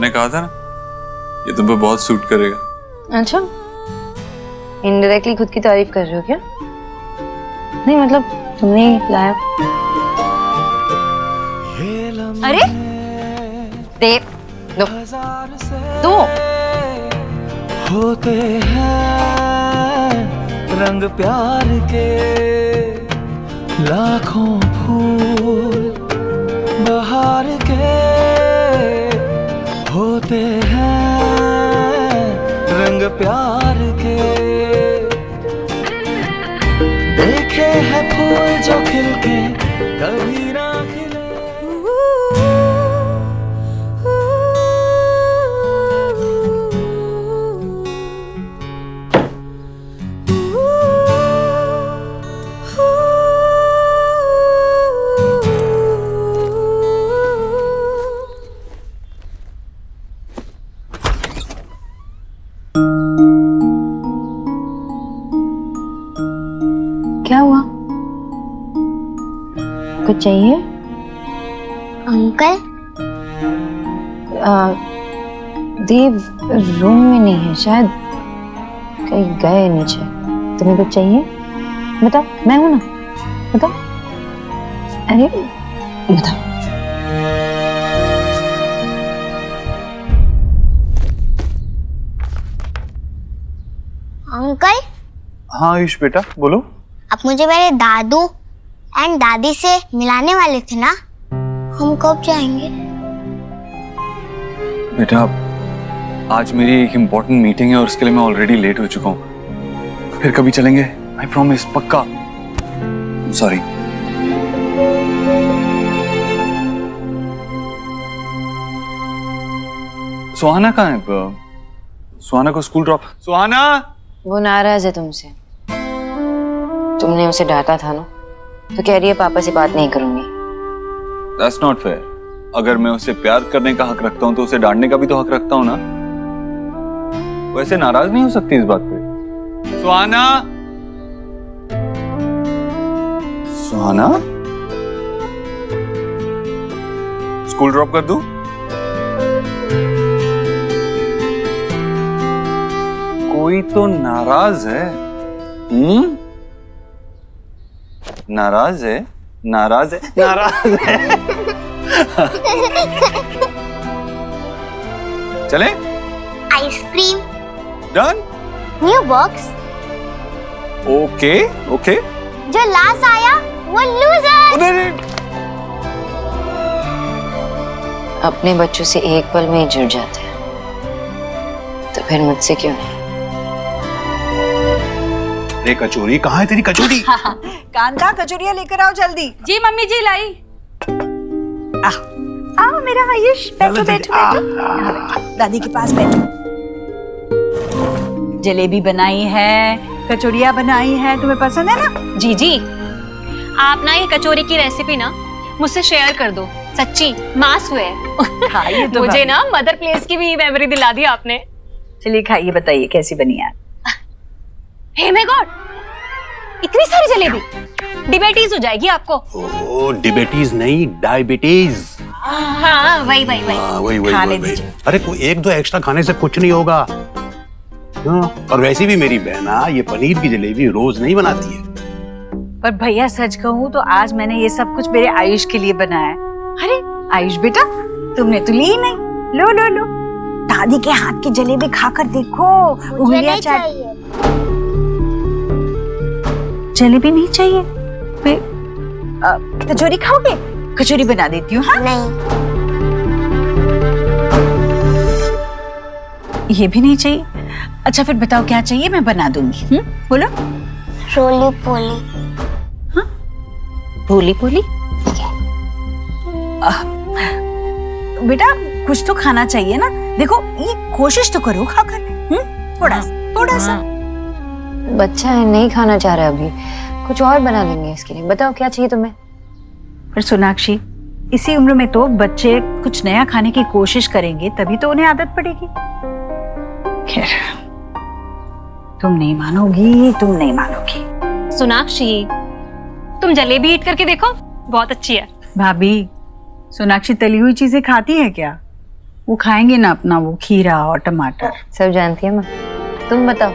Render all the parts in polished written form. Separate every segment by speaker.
Speaker 1: मैंने कहा था ना, ये तुम पे बहुत सूट करेगा।
Speaker 2: अच्छा, इनडायरेक्टली खुद की तारीफ कर रहे हो क्या? नहीं मतलब तुमने ही लाया। अरे दे दो दो।
Speaker 3: होते हैं रंग प्यार के लाखों फूल बहार के, होते हैं रंग प्यार के। देखे हैं फूल जो खिल के कभी ना खिले।
Speaker 2: क्या हुआ? कुछ चाहिए?
Speaker 4: अंकल
Speaker 2: देव रूम में नहीं है, शायद कहीं गए नीचे। तुम्हें कुछ चाहिए? बताओ, मैं हूं ना, बताओ। अरे बताओ।
Speaker 4: अंकल
Speaker 1: हाँ आयुष बेटा बोलो।
Speaker 4: आप मुझे मेरे दादू एंड दादी से मिलाने वाले थे ना, हम कब जाएंगे?
Speaker 1: बेटा आज मेरी एक इम्पोर्टेंट मीटिंग है और उसके लिए मैं ऑलरेडी लेट हो चुका हूँ। फिर कभी चलेंगे, आई प्रॉमिस, पक्का। सॉरी। सुहाना कहाँ है? सुहाना को स्कूल ड्रॉप। सुहाना,
Speaker 2: वो नाराज है तुमसे। तुमने उसे डांटा था ना, तो कह रही है पापा से बात नहीं करूंगी।
Speaker 1: That's not fair। अगर मैं उसे प्यार करने का हक रखता हूँ तो उसे डांटने का भी तो हक रखता हूँ ना। वैसे नाराज नहीं हो सकती इस बात पे। सुहाना, सुहाना, स्कूल ड्रॉप कर दूं? कोई तो नाराज है। नाराज है, नाराज है, नाराज है। चले?
Speaker 4: Ice cream.
Speaker 1: Done?
Speaker 4: New box.
Speaker 1: Okay okay.
Speaker 4: जो लास्ट आया वो लूजर।
Speaker 2: अपने बच्चों से एक पल में ही जुड़ जाते हैं, तो फिर मुझसे क्यों नहीं?
Speaker 5: रे कचौरी, कहाँ है तेरी कचौरी?
Speaker 6: कांता, कचौरियां लेकर आओ जल्दी।
Speaker 7: जी मम्मी जी लाई।
Speaker 6: आओ मेरा आयुष, बैठो बैठो बैठो। दादी के पास बैठो। जलेबी बनाई है, कचौरियां बनाई है, तुम्हें पसंद है ना?
Speaker 7: जी जी, आप ना ये कचौरी की रेसिपी ना मुझसे शेयर कर दो, सच्ची मास हुए।
Speaker 6: खाइए तो
Speaker 7: मुझे ना मदर प्लेस की भी मेमोरी दिला दी आपने।
Speaker 6: चलिए खाइए, बताइए कैसी बनी है।
Speaker 7: हे माय गॉड, इतनी सारी जलेबी, डिबेटीज हो जाएगी आपको।
Speaker 5: ओ डिबेटीज नहीं, डायबिटीज।
Speaker 7: हाँ वही वही वही।
Speaker 5: वही
Speaker 6: खाने
Speaker 5: वही।
Speaker 6: दीजिए।
Speaker 5: अरे कोई एक दो एक्स्ट्रा खाने से कुछ नहीं होगा। और वैसे भी मेरी बहना ये पनीर की जलेबी रोज नहीं बनाती है।
Speaker 6: पर भैया सच कहूँ तो आज मैंने ये सब कुछ मेरे आयुष के लिए बनाया है। अरे आयुष बेटा, तुमने तो ली ही नहीं। लो लो लो, दादी के हाथ की जलेबी खाकर देखो।
Speaker 4: मुझे नहीं चाहिए।
Speaker 6: जलेबी नहीं चाहिए? फिर कचौरी खाओगे? कचौरी बना देती हूँ। हाँ
Speaker 4: नहीं।
Speaker 6: ये भी नहीं चाहिए? अच्छा फिर बताओ क्या चाहिए, मैं बना दूंगी। बोलो।
Speaker 4: रोली पोली।
Speaker 2: भोली भोली?
Speaker 6: बेटा कुछ तो खाना चाहिए ना, देखो ये कोशिश तो करो खाकर। थोड़ा सा।
Speaker 2: बच्चा है, नहीं खाना चाह रहा अभी, कुछ और बना देंगे इसके लिए। बताओ क्या चाहिए तुम्हें?
Speaker 6: पर सोनाक्षी, इसी उम्र में तो बच्चे कुछ नया खाने की कोशिश करेंगे, तभी तो उन्हें आदत पड़ेगी। खैर, तुम नहीं मानोगी, तुम नहीं मानोगी।
Speaker 7: सोनाक्षी, तुम जलेबी ईट करके देखो, बहुत अच्छी है।
Speaker 6: भाभी, सोनाक्षी तली हुई चीजें खाती है क्या? वो खाएंगे ना अपना वो खीरा और टमाटर।
Speaker 2: सब जानती है माँ। तुम बताओ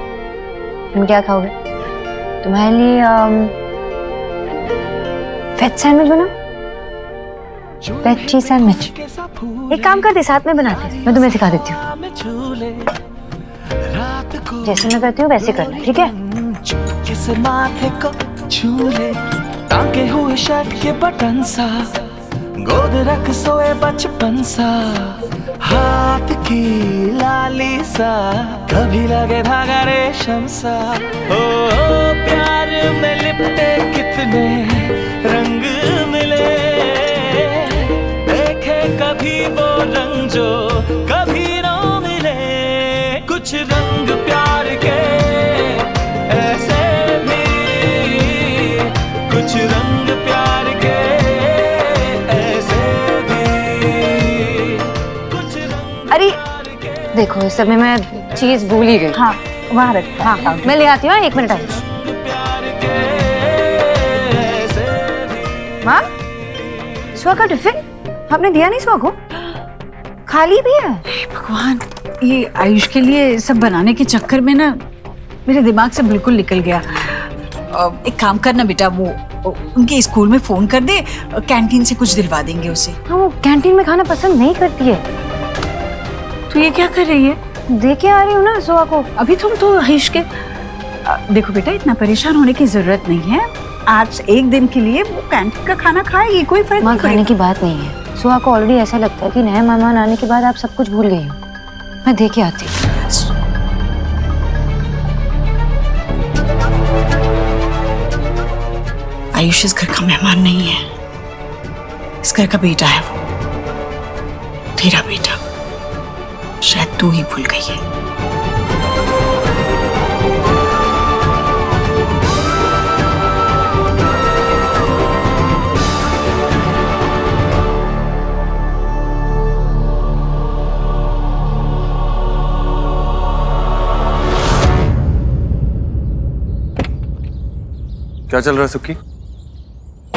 Speaker 2: तुम क्या खाओगे? तुम्हारे लिए वेज सैंडविच बनाओ, वेज चीज सैंडविच। एक काम करते साथ में बनाते, मैं तुम्हें सिखा देती हूँ। जैसे मैं करती हूँ वैसे करना, ठीक है?
Speaker 3: किस माथे को छूले, टांके हुए शर्ट के बटन सा, गोद रख सोए बचपन सा, हाथ की लाली सा, कभी लगे धागा रेशम सा। ओ प्यार में लिपटे कितने रंग मिले, देखे कभी वो रंग जो कभी ना मिले। कुछ रंग प्यार के ऐसे भी, कुछ रंग प्यार के ऐसे भी, कुछ रंग
Speaker 2: अरे देखो इस समय मैं चीज भूल ही गई।
Speaker 6: हाँ वहाँ रख।
Speaker 2: हाँ मैं ले आती हूँ, 1 मिनट आई।
Speaker 3: प्यार के ऐसे भी।
Speaker 2: माँ सुहा का टिफिन आपने दिया नहीं? सुहा को खाली भी है।
Speaker 6: भगवान, ये आयुष के लिए सब बनाने के चक्कर में ना मेरे दिमाग से बिल्कुल निकल गया। एक काम करना बेटा, वो उनके स्कूल में फोन कर दे, कैंटीन से कुछ दिलवा देंगे उसे।
Speaker 2: हाँ वो कैंटीन में खाना पसंद नहीं करती है।
Speaker 6: तो ये क्या कर रही है?
Speaker 2: दे के आ रही हूँ ना सुहा को।
Speaker 6: अभी तुम तो आयुष के देखो बेटा, इतना परेशान होने की जरूरत नहीं है। आज एक दिन के लिए वो कैंटीन का खाना खाएगी, कोई फर्क
Speaker 2: माँ
Speaker 6: नहीं
Speaker 2: खाने
Speaker 6: पड़ेगा।
Speaker 2: की बात नहीं है। सुहा को ऑलरेडी ऐसा लगता है कि नए मेहमान आने के बाद आप सब कुछ भूल गई हो। मैं दे के आती हूँ।
Speaker 6: आयुष इस घर का मेहमान नहीं है, इस घर का बेटा है वो, तेरा बेटा। शायद तू ही भूल गई है।
Speaker 1: क्या चल रहा है सुक्की?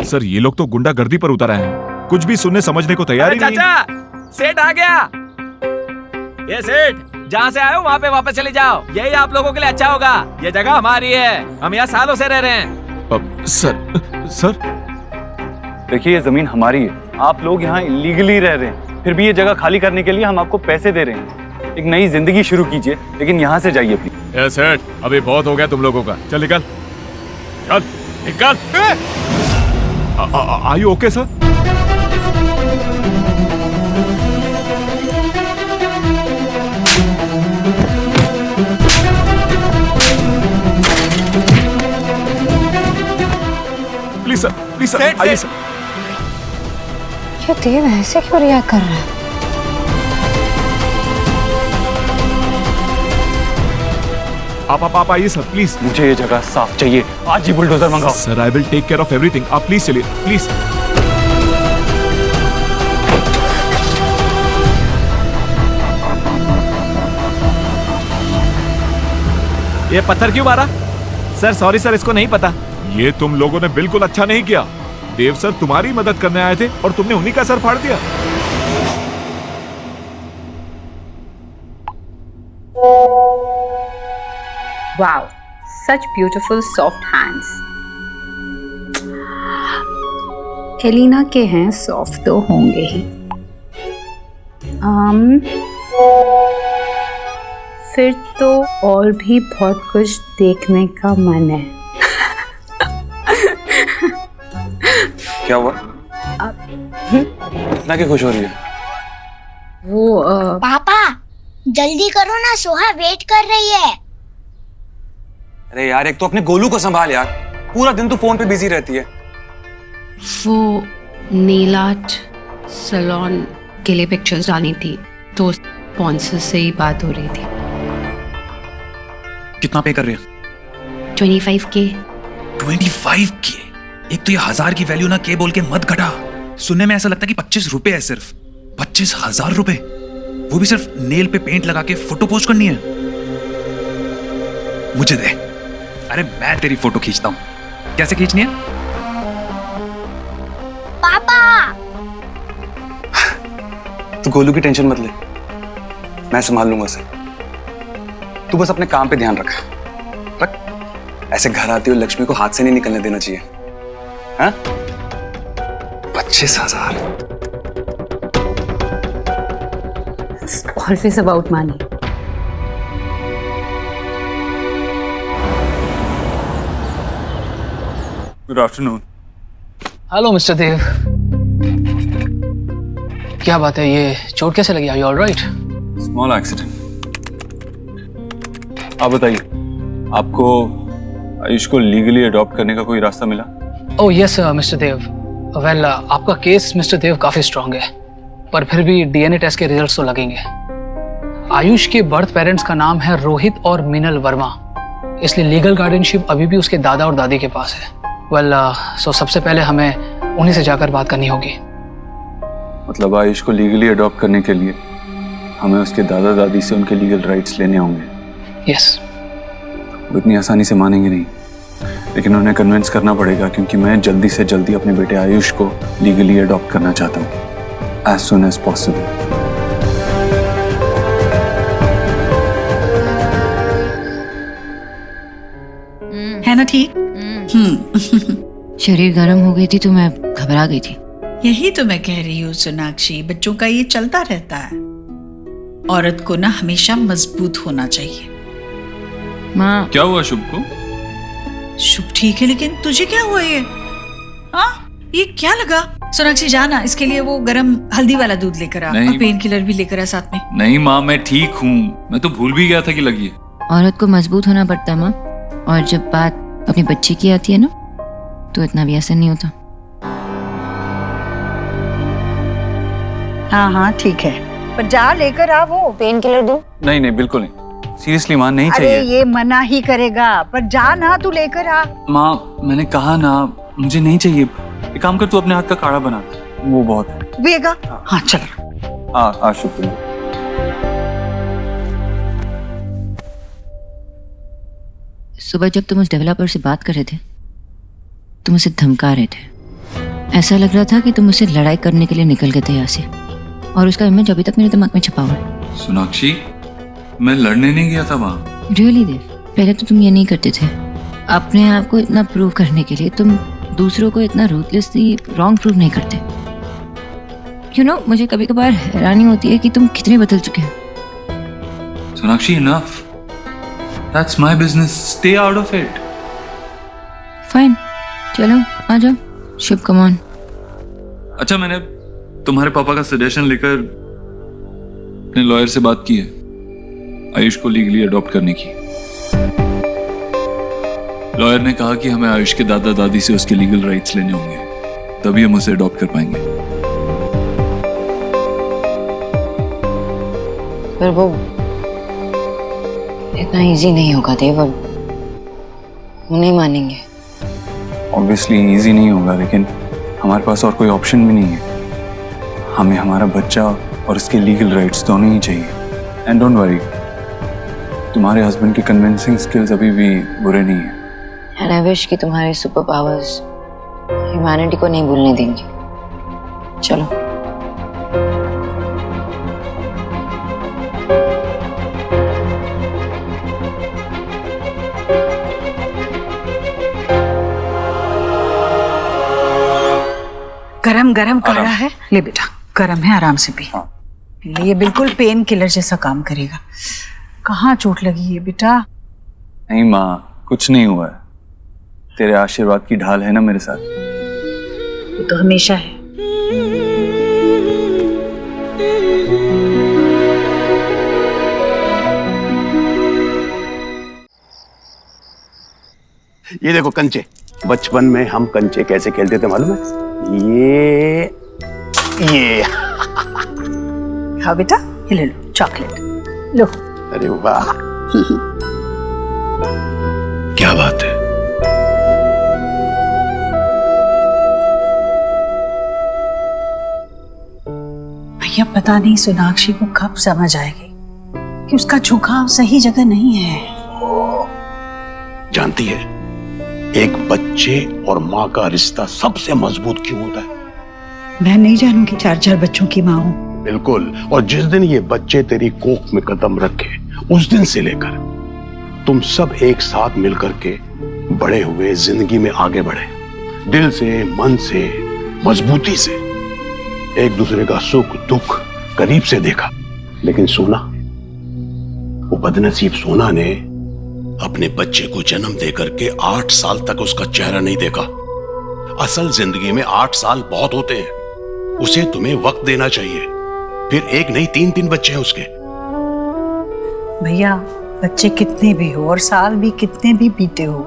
Speaker 8: सर ये लोग तो गुंडागर्दी पर उतर आए हैं, कुछ भी सुनने समझने को तैयार ही नहीं।
Speaker 9: चाचा सेठ आ गया। ये सेठ, जहाँ से आए हो वहाँ पे वापस चले जाओ, यही आप लोगों के लिए अच्छा होगा। ये जगह हमारी है, हम यहाँ सालों से रह रहे हैं।
Speaker 8: सर
Speaker 1: देखिए ये जमीन हमारी है, आप लोग यहाँ इलीगली रह रहे हैं, फिर भी ये जगह खाली करने के लिए हम आपको पैसे दे रहे हैं। एक नई जिंदगी शुरू कीजिए, लेकिन यहाँ से जाइए प्लीज।
Speaker 8: ए सेठ, अभी बहुत हो गया तुम लोगों का, चल निकल, चल निकल। Are you okay sir? Please sir आइए सर।
Speaker 2: ये देव ऐसे क्यों रिएक्ट कर रहा है?
Speaker 8: आप आइए सर प्लीज।
Speaker 1: मुझे ये जगह साफ चाहिए, आज ही बुलडोजर मंगाओ।
Speaker 8: Sir I will take care of everything, आप प्लीज चलिए प्लीज।
Speaker 9: ये पत्थर क्यों मारा? सर सॉरी सर, इसको नहीं पता।
Speaker 8: ये तुम लोगों ने बिल्कुल अच्छा नहीं किया। देव सर तुम्हारी मदद करने आए थे और तुमने उन्हीं का सर फाड़ दिया।
Speaker 10: Wow, such beautiful soft hands. Elina के हैं, सॉफ्ट तो होंगे ही। फिर तो और भी बहुत कुछ देखने का मन है।
Speaker 1: क्या हुआ? इतना क्यों खुश हो रही है?
Speaker 10: वो
Speaker 4: पापा जल्दी करो ना, सोहा वेट कर रही है।
Speaker 11: अरे यार, एक तो अपने गोलू को संभाल यार, पूरा दिन तो फोन पे बिजी रहती है।
Speaker 12: वो नेल आर्ट सैलून के लिए पिक्चर्स डाली थी, तो स्पॉन्सर से ही बात हो रही थी।
Speaker 11: कितना पे कर रहे हैं?
Speaker 12: 25K।
Speaker 11: 25K? एक तो ये 1000 की वैल्यू ना के बोल के मत घटा। सुनने में ऐसा लगता है कि 25 रुपए है, सिर्फ 25,000 रुपए, वो भी सिर्फ नेल पे पेंट लगा के फोटो पोस्ट करनी है। मुझे दे, अरे मैं तेरी फोटो खींचता हूं। कैसे खींचनी है?
Speaker 4: पापा
Speaker 11: तू गोलू की टेंशन मत ले,
Speaker 13: मैं संभाल लूंगा उसे। तू बस अपने काम पे ध्यान रख। ऐसे घर आती हुई लक्ष्मी को हाथ से नहीं निकलने देना चाहिए। हाँ? 25,000।
Speaker 6: Always about money.
Speaker 1: Good afternoon.
Speaker 14: Hello Mr Dev, क्या बात है, ये चोट कैसे लगी? Are you alright?
Speaker 1: Small accident. आप बताइए, आपको आयुष को लीगली अडॉप्ट करने का कोई रास्ता मिला?
Speaker 14: ओह यस मिस्टर देव। वेल आपका केस मिस्टर देव काफी स्ट्रांग है, पर फिर भी डीएनए टेस्ट के रिजल्ट्स तो लगेंगे। आयुष के बर्थ पेरेंट्स का नाम है रोहित और मीनल वर्मा, इसलिए लीगल गार्डियनशिप अभी भी उसके दादा और दादी के पास है। वेल सो सबसे पहले हमें उन्हीं से जाकर बात करनी होगी।
Speaker 1: मतलब आयुष को लीगली अडॉप्ट करने के लिए हमें उसके दादा दादी से उनके लीगल राइट्स लेने होंगे?
Speaker 14: यस।
Speaker 1: वो इतनी आसानी से मानेंगे नहीं, लेकिन उन्हें कन्विंस करना पड़ेगा, क्योंकि मैं जल्दी से जल्दी अपने बेटे आयुष को लीगली अडॉप्ट करना चाहता हूँ, एज सुन एज पॉसिबल।
Speaker 6: है ना ठीक?
Speaker 2: शरीर गर्म हो गई थी तो मैं घबरा गई थी।
Speaker 6: यही तो मैं कह रही हूँ सोनाक्षी, बच्चों का ये चलता रहता है। औरत को ना हमेशा मजबूत होना चाहिए।
Speaker 2: माँ
Speaker 1: क्या हुआ शुभ को?
Speaker 6: शुभ ठीक है, लेकिन तुझे क्या हुआ ये? हाँ ये क्या लगा? सोनाक्षी जाना इसके लिए वो गरम हल्दी वाला दूध लेकर आ और पेन किलर भी लेकर आ साथ में।
Speaker 11: नहीं माँ, मैं ठीक हूँ, मैं तो भूल भी गया था कि लगी है।
Speaker 2: औरत को मजबूत होना पड़ता है माँ, और जब बात अपने बच्चे की आती है ना, तो इतना भी आसान नहीं होता।
Speaker 6: हाँ हाँ ठीक है, पर जा लेकर आ वो पेन किलर दूं।
Speaker 1: नहीं नहीं बिल्कुल नहीं, सीरियसली माँ नहीं
Speaker 6: अरे
Speaker 1: चाहिए।
Speaker 6: ये मना ही करेगा, पर जा ना तू लेकर आ।
Speaker 1: माँ मैंने कहा ना, मुझे नहीं चाहिए। एक काम कर, तू अपने हाथ का काढ़ा बना, वो बहुत है।
Speaker 6: पिएगा? हाँ चल।
Speaker 1: हाँ शुक्रिया।
Speaker 2: सुबह जब तुम उस डेवलपर से बात कर रहे थे, तुम उसे धमका रहे थे। ऐसा लग रहा था कि तुम उससे लड़ाई करने के लिए निकल गए थे यहाँ से, और उसका इमेज अभी तक मेरे दिमाग में छपा हुआ है।
Speaker 11: सोनाक्षी, मैं लड़ने नहीं गया था वहां।
Speaker 2: रियली देव, पहले तो तुम ये नहीं करते थे। अपने आप को इतना प्रूव करने के लिए तुम दूसरों को इतना रूथलेसली रॉन्ग प्रूव नहीं करते। यू नो, मुझे कभी कभार हैरानी होती है कि तुम कितने बदल चुके हो।
Speaker 11: Sonakshi, enough. That's my business. Stay out of it.
Speaker 2: Fine, चलो आ जाओ। शुभ कम ऑन।
Speaker 11: अच्छा, मैंने तुम्हारे पापा का सजेशन लेकर अपने लॉयर से बात की है आयुष को लीगली अडॉप्ट करने की। लॉयर ने कहा कि हमें आयुष के दादा दादी से उसके लीगल राइट्स लेने होंगे, तभी हम उसे अडॉप्ट कर पाएंगे।
Speaker 2: पर वो इतना इजी नहीं होगा देव, अब वो नहीं मानेंगे।
Speaker 1: ऑब्वियसली इजी नहीं होगा, लेकिन हमारे पास और कोई ऑप्शन भी नहीं है। हमें हमारा बच्चा और उसके लीगल राइट्स दोनों ही चाहिए। एंड डोंट वरी, तुम्हारे हस्बैंड की कन्विंसिंग स्किल्स अभी भी बुरे नहीं है।
Speaker 2: एंड आई विश कि तुम्हारे सुपर पावर्स ह्यूमैनिटी को नहीं भूलने देंगे। चलो।
Speaker 6: गरम गरम काढ़ा है, ले बेटा, गरम है, आराम से पी। ये बिल्कुल पेन किलर जैसा काम करेगा। कहाँ चोट लगी है बेटा?
Speaker 1: नहीं माँ, कुछ नहीं हुआ है। तेरे आशीर्वाद की ढाल है ना मेरे साथ।
Speaker 6: वो तो हमेशा है।
Speaker 5: ये देखो कंचे, बचपन में हम कंचे कैसे खेलते थे मालूम है? ये
Speaker 6: हाँ बेटा, ये ले लो चॉकलेट, लो।
Speaker 5: अरे वाह, क्या बात है।
Speaker 6: भैया पता नहीं सोनाक्षी को कब समझ आएगी कि उसका झुकाव सही जगह नहीं है।
Speaker 5: जानती है, एक बच्चे और माँ का रिश्ता सबसे मजबूत क्यों होता है?
Speaker 6: मैं नहीं जानूंगी, 4 बच्चों की माँ हूँ।
Speaker 5: बिल्कुल। और जिस दिन ये बच्चे तेरी कोख में कदम रखे उस दिन से लेकर तुम सब एक साथ मिलकर के बड़े हुए, जिंदगी में आगे बढ़े, दिल से, मन से, मजबूती से, एक दूसरे का सुख दुख करीब से देखा। लेकिन सोना, वो बदनसीब सोना ने अपने बच्चे को जन्म देकर के 8 साल तक उसका चेहरा नहीं देखा। असल जिंदगी में 8 साल बहुत होते हैं, उसे तुम्हें वक्त देना चाहिए। फिर एक नहीं 3 बच्चे हैं उसके।
Speaker 6: भैया, बच्चे कितने भी हो और साल भी कितने भी बीते हो,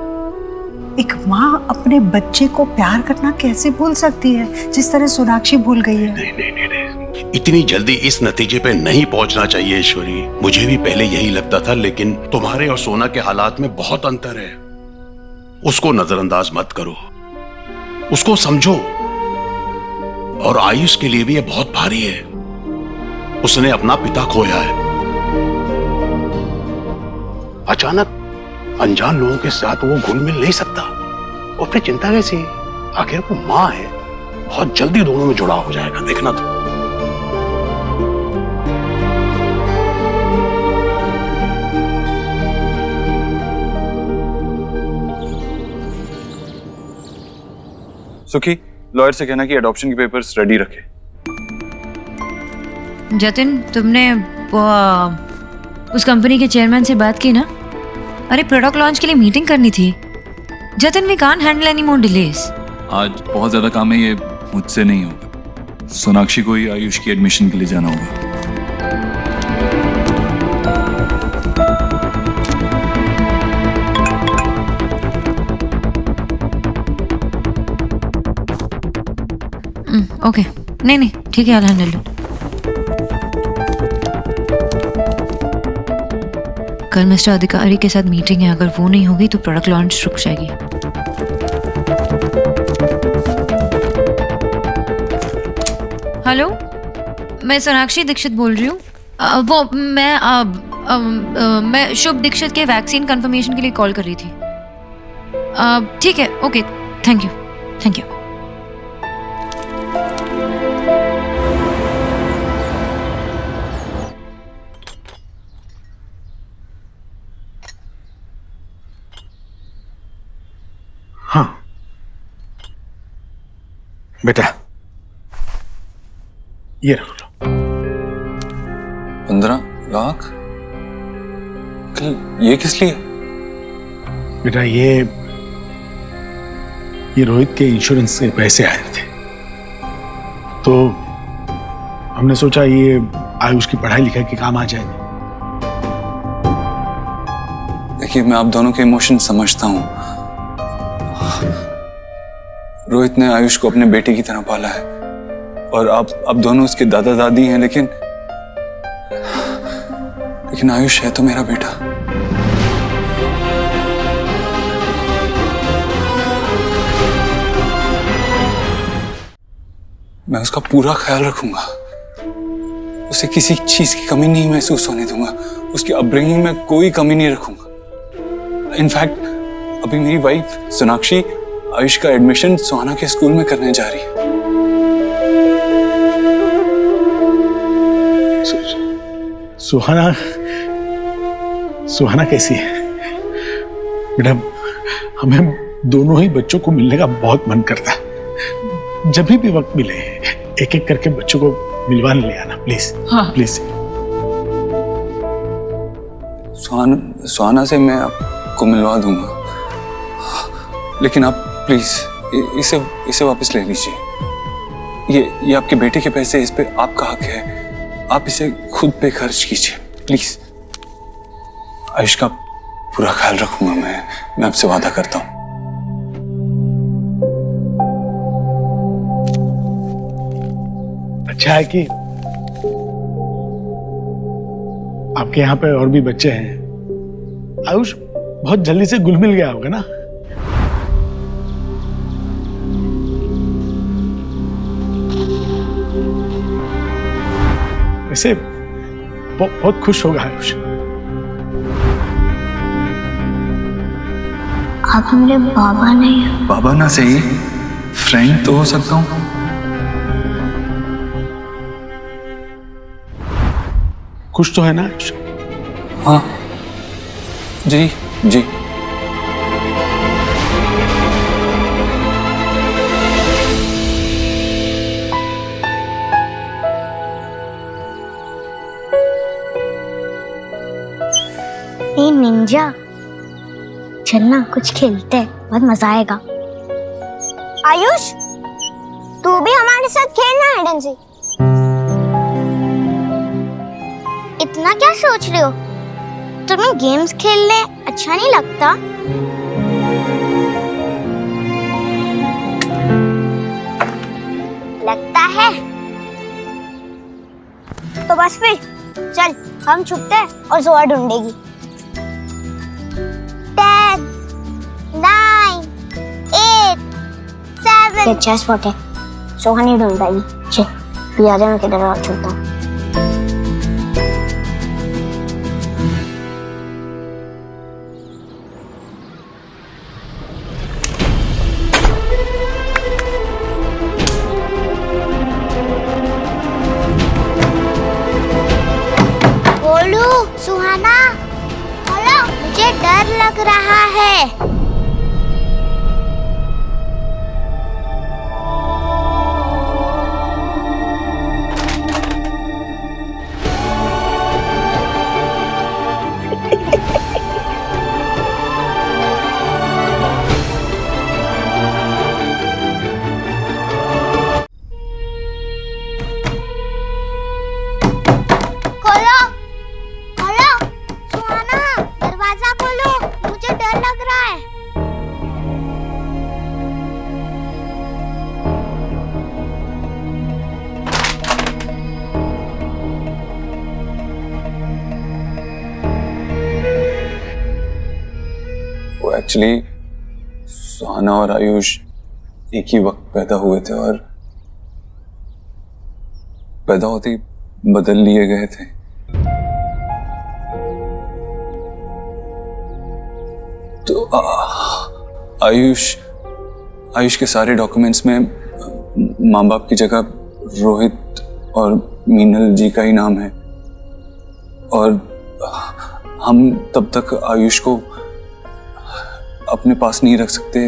Speaker 6: एक माँ अपने बच्चे को प्यार करना कैसे भूल सकती है जिस तरह सोनाक्षी भूल गई है?
Speaker 5: नहीं, इतनी जल्दी इस नतीजे पे नहीं पहुंचना चाहिए ईश्वरी। मुझे भी पहले यही लगता था, लेकिन तुम्हारे और सोना के हालात में बहुत अंतर है। उसको नजरअंदाज मत करो, उसको समझो। और आयुष के लिए भी ये बहुत भारी है, उसने अपना पिता खोया है। अचानक अनजान लोगों के साथ वो घुल मिल नहीं सकता, और फिर चिंता कैसी? आखिर वो मां है, बहुत जल्दी दोनों में जुड़ाव हो जाएगा, देखना तो।
Speaker 1: सुखी, लॉयर से कहना कि एडॉप्शन के पेपर्स रेडी रखे।
Speaker 2: जतिन, तुमने उस कंपनी के चेयरमैन से बात की ना? अरे प्रोडक्ट लॉन्च के लिए मीटिंग करनी थी। Jatin, we can't handle any more delays.
Speaker 1: आज बहुत ज्यादा काम है, ये मुझसे नहीं होगा। सोनाक्षी को ही आयुष की एडमिशन के लिए जाना होगा।
Speaker 2: ओके, नहीं ठीक है, I'll handle it। कल मिस्टर अधिकारी के साथ मीटिंग है, अगर वो नहीं होगी तो प्रोडक्ट लॉन्च रुक जाएगी। हेलो, मैं सोनाक्षी दीक्षित बोल रही हूँ। वो मैं शुभ दीक्षित के वैक्सीन कंफर्मेशन के लिए कॉल कर रही थी। ठीक है, ओके, थैंक यू।
Speaker 5: हाँ बेटा, ये रख लो।
Speaker 1: 15 लाख? ये किस लिए?
Speaker 5: बेटा, ये रोहित के इंश्योरेंस से पैसे आए थे, तो हमने सोचा ये आयुष की पढ़ाई लिखाई के काम आ जाएंगे।
Speaker 1: देखिए, मैं आप दोनों के इमोशन समझता हूँ। रोहित ने आयुष को अपने बेटे की तरह पाला है, और आप दोनों उसके दादा दादी हैं, लेकिन आयुष है तो मेरा बेटा। मैं उसका पूरा ख्याल रखूंगा, उसे किसी चीज की कमी नहीं महसूस होने दूंगा, उसकी अपब्रिंगिंग में कोई कमी नहीं रखूंगा। इनफैक्ट अभी मेरी वाइफ सोनाक्षी आयुष का एडमिशन सुहाना के स्कूल में करने जा रही है।
Speaker 5: सुहाना कैसी है? बेटा, हमें दोनों ही बच्चों को मिलने का बहुत मन करता है। जब भी वक्त मिले एक एक करके बच्चों को मिलवाने ले आना, प्लीज। हाँ। प्लीज।
Speaker 1: सुहाना से मैं आपको मिलवा दूंगा, लेकिन आप प्लीज इसे वापस ले लीजिए। ये आपके बेटे के पैसे, इस पे आपका हक है, आप इसे खुद पे खर्च कीजिए प्लीज। आयुष का पूरा ख्याल रखूंगा मैं आपसे वादा करता हूं।
Speaker 5: अच्छा है कि आपके यहाँ पे और भी बच्चे हैं। आयुष बहुत जल्दी से घुल मिल गया होगा ना? वैसे बहुत खुश होगा आयुष।
Speaker 4: आप मेरे बाबा नहीं हैं।
Speaker 1: बाबा ना सही, फ्रेंड तो हो सकता हूं।
Speaker 5: खुश तो है ना?
Speaker 1: हाँ जी जी।
Speaker 4: ए निंजा, चलना कुछ खेलते हैं, बहुत मजा आएगा। आयुष, तू भी हमारे साथ खेलना हाइड एंड सीक। इतना क्या सोच रहे हो? तुम्हें गेम्स खेलने अच्छा नहीं लगता? लगता है तो बस फिर चल, हम छुपते हैं और जोआ ढूंढेगी। 10, 9, 8, 7। ये अच्छा स्पॉट है, सोहा नहीं ढूंढ पाएगी। चल पिया जा, मैं किधर और छुपता हूँ। सुहाना, बोलो, मुझे डर लग रहा है।
Speaker 1: एक्चुअली सुहाना और आयुष एक ही वक्त पैदा हुए थे और पैदा होते ही बदल लिए गए थे। तो आयुष के सारे डॉक्यूमेंट्स में माँ बाप की जगह रोहित और मीनल जी का ही नाम है और हम तब तक आयुष को अपने पास नहीं रख सकते।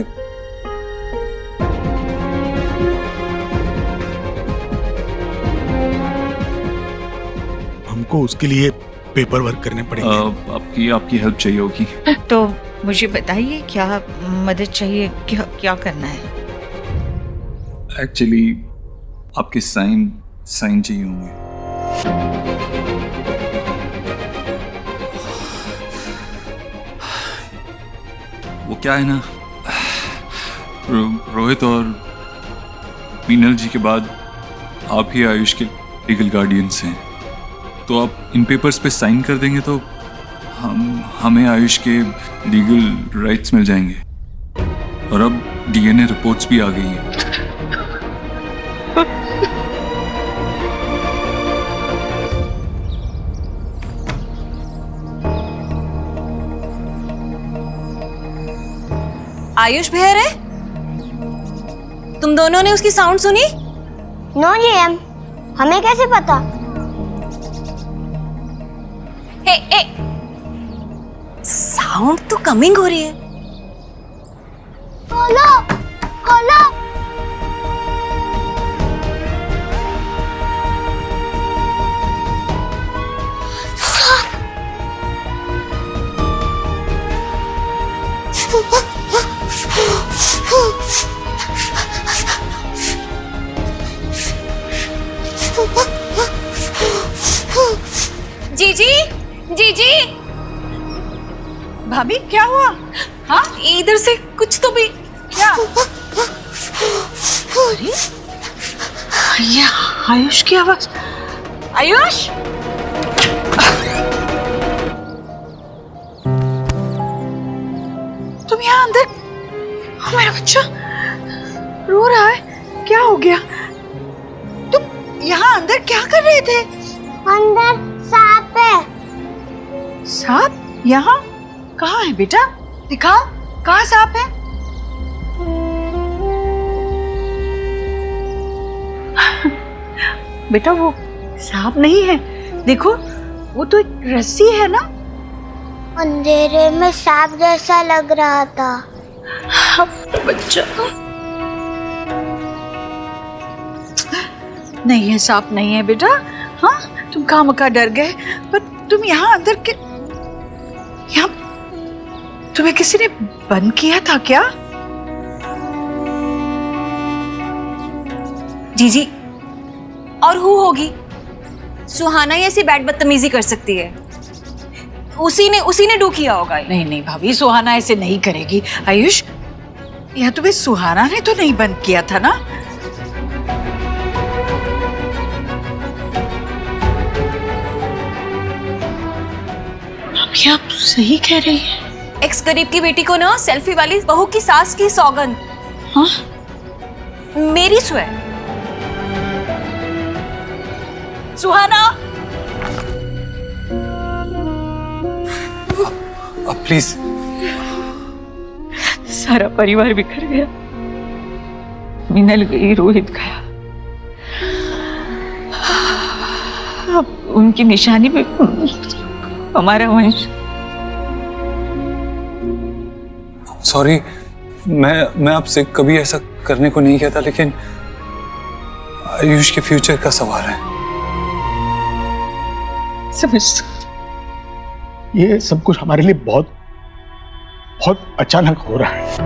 Speaker 5: हमको उसके लिए पेपर वर्क करने पड़ेंगे।
Speaker 11: आपकी हेल्प चाहिए होगी।
Speaker 6: तो मुझे बताइए क्या मदद चाहिए, क्या करना है?
Speaker 1: एक्चुअली आपके साइन चाहिए होंगे। वो क्या है ना, रोहित और मीनल जी के बाद आप ही आयुष के लीगल गार्डियंस हैं, तो आप इन पेपर्स पे साइन कर देंगे तो हमें आयुष के लीगल राइट्स मिल जाएंगे। और अब डीएनए रिपोर्ट्स भी आ गई हैं।
Speaker 7: आयुष बेहर है? तुम दोनों ने उसकी साउंड सुनी?
Speaker 4: नो जीएम, हमें कैसे पता?
Speaker 7: साउंड तो कमिंग हो रही है।
Speaker 4: खोलो, खोलो।
Speaker 7: जीजी,
Speaker 6: भाभी क्या हुआ? हाँ,
Speaker 7: इधर से कुछ तो भी।
Speaker 6: क्या? अरे ये आयुष की आवाज। आयुष, तुम यहाँ अंदर? मेरा बच्चा रो रहा है, क्या हो गया? तुम यहाँ अंदर क्या कर रहे थे?
Speaker 4: अंदर सांप है।
Speaker 6: सांप? यहाँ कहाँ है बेटा? दिखाओ, कहाँ सांप है? बेटा वो सांप नहीं है, देखो वो तो एक रस्सी है ना।
Speaker 4: अंधेरे में सांप जैसा लग रहा था।
Speaker 6: बच्चा नहीं है, सांप नहीं है बेटा। हाँ, तुम खामखा डर गए, पर तुम यहाँ अंदर के यहाँ तुम्हें किसी ने बंद किया था क्या?
Speaker 7: जीजी, और हु होगी? सुहाना ही ऐसी बैड बदतमीजी कर सकती है। उसी ने डू किया होगा।
Speaker 6: नहीं नहीं भाभी, सुहाना ऐसे नहीं करेगी। आयुष, यह तुम्हें सुहाना ने तो नहीं बंद किया था ना? आप सही कह रही है।
Speaker 7: एक्स गरीब की बेटी को ना सेल्फी वाली बहू की सास की सौगंध।
Speaker 6: हाँ?
Speaker 7: मेरी स्वे। सुहाना,
Speaker 1: प्लीज।
Speaker 6: सारा परिवार बिखर गया। मिनल गई, रोहित गया। अब उनकी निशानी पे हमारा वंश।
Speaker 1: सॉरी, मैं आपसे कभी ऐसा करने को नहीं कहता, लेकिन आयुष के फ्यूचर का सवाल है।
Speaker 6: समझ,
Speaker 5: ये सब कुछ हमारे लिए बहुत बहुत अचानक हो रहा है।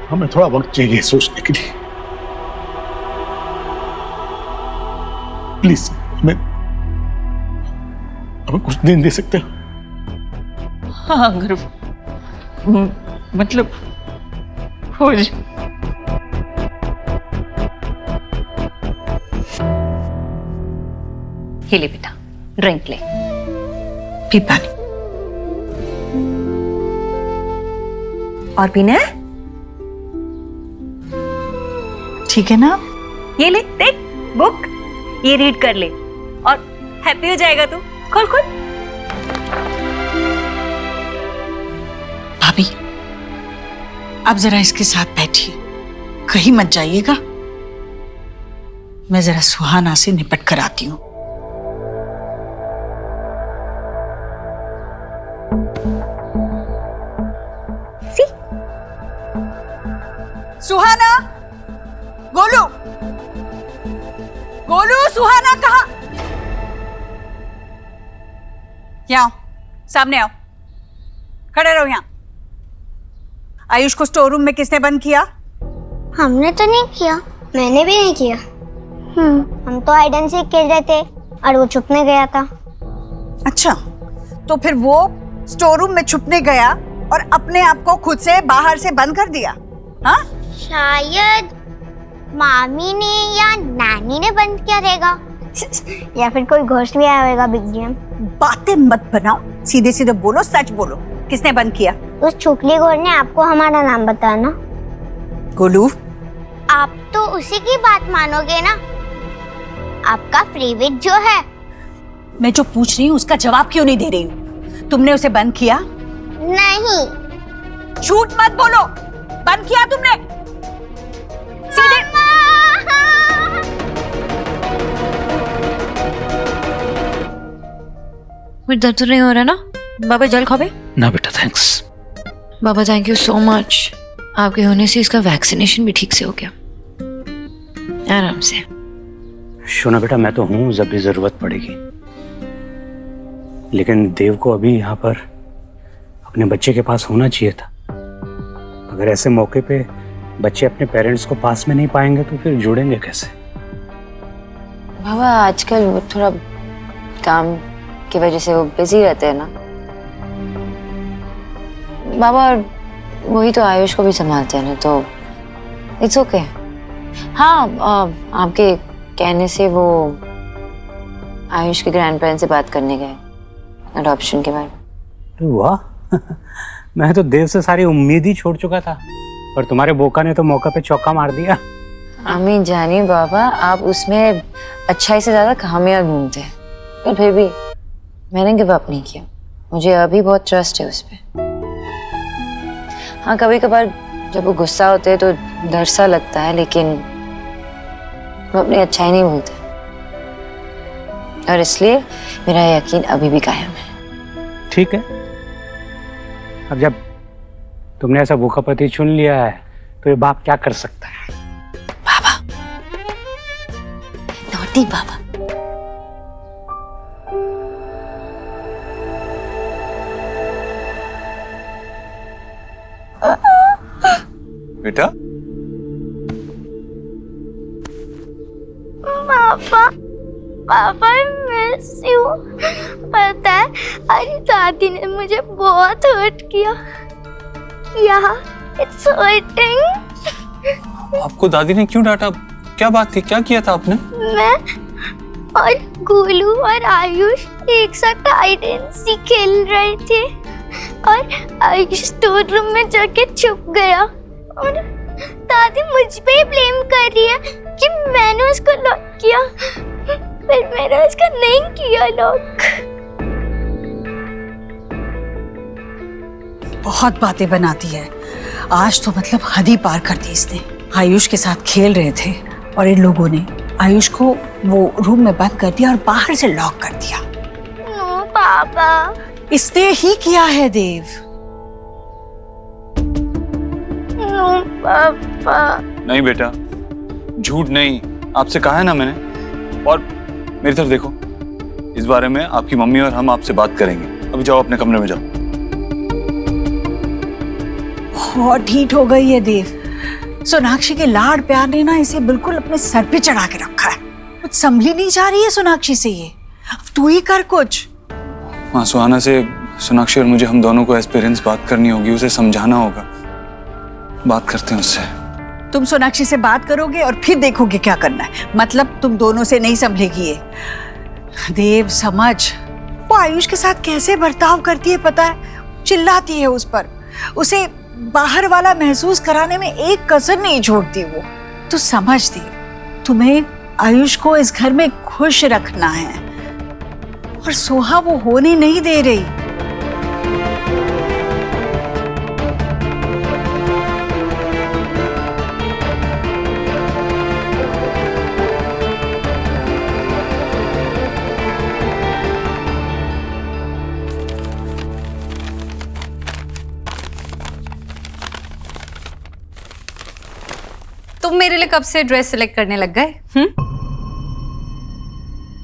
Speaker 5: हमें थोड़ा वक्त चाहिए सोचने के लिए। प्लीज हमें कुछ दिन दे सकते हो?
Speaker 6: हाँ, अगर मतलब हो जाए।
Speaker 2: ये ले बेटा, ड्रिंक ले।
Speaker 6: पी पानी।
Speaker 7: और पीना है?
Speaker 6: ठीक है ना?
Speaker 7: ये ले, देख बुक, ये रीड कर ले और हैप्पी हो जाएगा तू। खोल खोल।
Speaker 6: भाभी, आप जरा इसके साथ बैठिए, कहीं मत जाइएगा। मैं जरा सुहाना से निपट कर आती हूँ। सुहाना, गोलू, गोलू, सुहाना कहाँ? यहाँ आओ, सामने आओ, खड़े रहो यहाँ। आयुष को स्टोर रूम में किसने बंद किया?
Speaker 4: हमने तो नहीं किया। मैंने भी नहीं किया। हम तो हाइड एंड सीक खेल रहे थे और वो छुपने गया था।
Speaker 6: अच्छा, तो फिर वो स्टोर रूम में छुपने गया और अपने आप को खुद से बाहर से बंद कर दिया? हाँ?
Speaker 4: शायद मामी ने या नानी ने बंद किया रहेगा। या फिर कोई घोस्ट भी आया होगा बिग जी।
Speaker 6: बातें मत बनाओ, सीधे सीधे बोलो, सच बोलो, किसने बंद किया?
Speaker 4: उस छुपली घोर ने आपको हमारा नाम बताया ना।
Speaker 6: गोलू,
Speaker 4: आप तो उसी की बात मानोगे ना। आपका फेवरेट जो है।
Speaker 6: मैं जो पूछ रही हूँ उसका जवाब क्यों नहीं दे रही हूँ? तुमने उसे बंद किया?
Speaker 4: नहीं।
Speaker 6: झूठ मत बोलो, बंद किया तुमने। सीधे
Speaker 2: कुछ दर्द तो नहीं हो रहा ना? बाबा जल खावे?
Speaker 14: ना बेटा, thanks.
Speaker 2: Baba thank you so much. आपके होने से इसका वैक्सीनेशन भी ठीक से हो गया, आराम से।
Speaker 15: शोना बेटा, मैं तो हूं, जब भी जरूरत पड़ेगी। लेकिन देव को अभी यहाँ पर अपने बच्चे के पास होना चाहिए था। अगर ऐसे मौके पे बच्चे अपने पेरेंट्स को पास में नहीं पाएंगे तो फिर जुड़ेंगे कैसे?
Speaker 2: बाबा आजकल वो थोड़ा काम की वजह से वो बिजी रहते हैं ना बाबा, वही तो आयुष को भी संभालते हैं ना, तो इट्स ओके। हाँ, आपके कहने से वो आयुष के ग्रैंड पेरेंट्स से बात करने गए अडॉप्शन के बारे में।
Speaker 15: वाह, मैं तो देव से सारी उम्मीद ही छोड़ चुका था, पर तुम्हारे बोका ने तो मौका पे चौका मार दिया।
Speaker 2: अम्मी जानी बाबा, आप उसमें अच्छाई से ज्यादा खामियां ढूंढते हैं, पर फिर भी मैंने गिव अप नहीं किया। मुझे अभी बहुत ट्रस्ट है उस पर। हाँ, कभी कभार जब वो गुस्सा होते हैं तो डर सा लगता है, लेकिन वो अपनी अच्छाई नहीं भूलते। और इसलिए मेरा यकीन अभी भी कायम है।
Speaker 15: ठीक है, अब जब तुमने ऐसा भूखा पति चुन लिया है तो ये बाप क्या कर सकता है?
Speaker 2: बाबा, नॉटी बाबा।
Speaker 1: बेटा,
Speaker 4: पापा पापा मिस यू। पता है अरे दादी ने मुझे बहुत हर्ट किया। It's hurting.
Speaker 13: आपको दादी ने क्यों डांटा? क्या बात थी? क्या किया था आपने?
Speaker 4: मैं और गोलू और आयुष एक साथ हाइड एंड सीक खेल रहे थे और आयुष स्टोर रूम में जाके छुप गया और दादी मुझ पे ब्लेम कर रही है कि मैंने उसको लॉक किया, पर मैंने उसका नहीं किया लॉक।
Speaker 6: बहुत बातें बनाती है। आज तो मतलब हद ही पार कर दी इसने। आयुष के साथ खेल रहे थे और इन लोगों ने आयुष को वो रूम में बंद कर दिया और बाहर से लॉक कर दिया।
Speaker 4: नो पापा,
Speaker 6: इसने ही किया है देव।
Speaker 4: नो पापा।
Speaker 1: नहीं बेटा, झूठ नहीं, आपसे कहा है ना मैंने। और मेरी तरफ देखो, इस बारे में आपकी मम्मी और हम आपसे बात करेंगे। अभी जाओ अपने कमरे में जाओ।
Speaker 6: बहुत ढीठ हो गई है देव। सोनाक्षी के लाड़ प्यार ने ना इसे बिल्कुल अपने सर पे चढ़ा के रखा है। कुछ संभली नहीं जा रही है सोनाक्षी से ये। अब तू ही कर कुछ।
Speaker 1: हाँ, सुहाना से सोनाक्षी और मुझे हम दोनों को एज पेरेंट्स बात करनी होगी, उसे समझाना होगा। बात करते हैं उससे।
Speaker 6: तुम सोनाक्षी से बात करोगे और फिर देखोगे क्या करना है। मतलब तुम दोनों से नहीं संभलेगी ये। देव समझ, वो आयुष के साथ कैसे बर्ताव करती है पता है? चिल्लाती है उस पर, उसे बाहर वाला महसूस कराने में एक कसर नहीं छोड़ती वो। तो समझ दे, तुम्हें आयुष को इस घर में खुश रखना है और सोहा वो होने नहीं दे रही।
Speaker 12: तुम मेरे लिए कब से ड्रेस सिलेक्ट करने लग गए?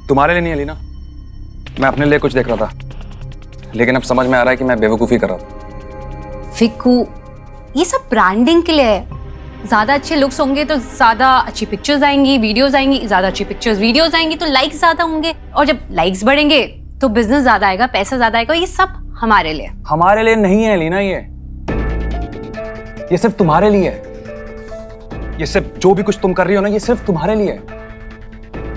Speaker 13: तुम्हारे लिए नहीं अलीना, मैं अपने लिए कुछ देख रहा था, लेकिन अब समझ में आ रहा है कि मैं बेवकूफी कर रहा था।
Speaker 12: फिक्कू, ये सब ब्रांडिंग के लिए है। ज्यादा अच्छे लुक्स होंगे तो ज्यादा अच्छी पिक्चर्स आएंगी, वीडियोस आएंगी। ज्यादा अच्छी पिक्चर्स वीडियोस आएंगी तो लाइक्स ज्यादा होंगे, और जब लाइक्स बढ़ेंगे तो बिजनेस ज्यादा आएगा, पैसा ज्यादा आएगा। ये सब हमारे लिए।
Speaker 13: हमारे लिए नहीं है अलीना, ये सिर्फ तुम्हारे लिए है। ये सिर्फ जो भी कुछ तुम कर रही हो ना, ये सिर्फ तुम्हारे लिए है।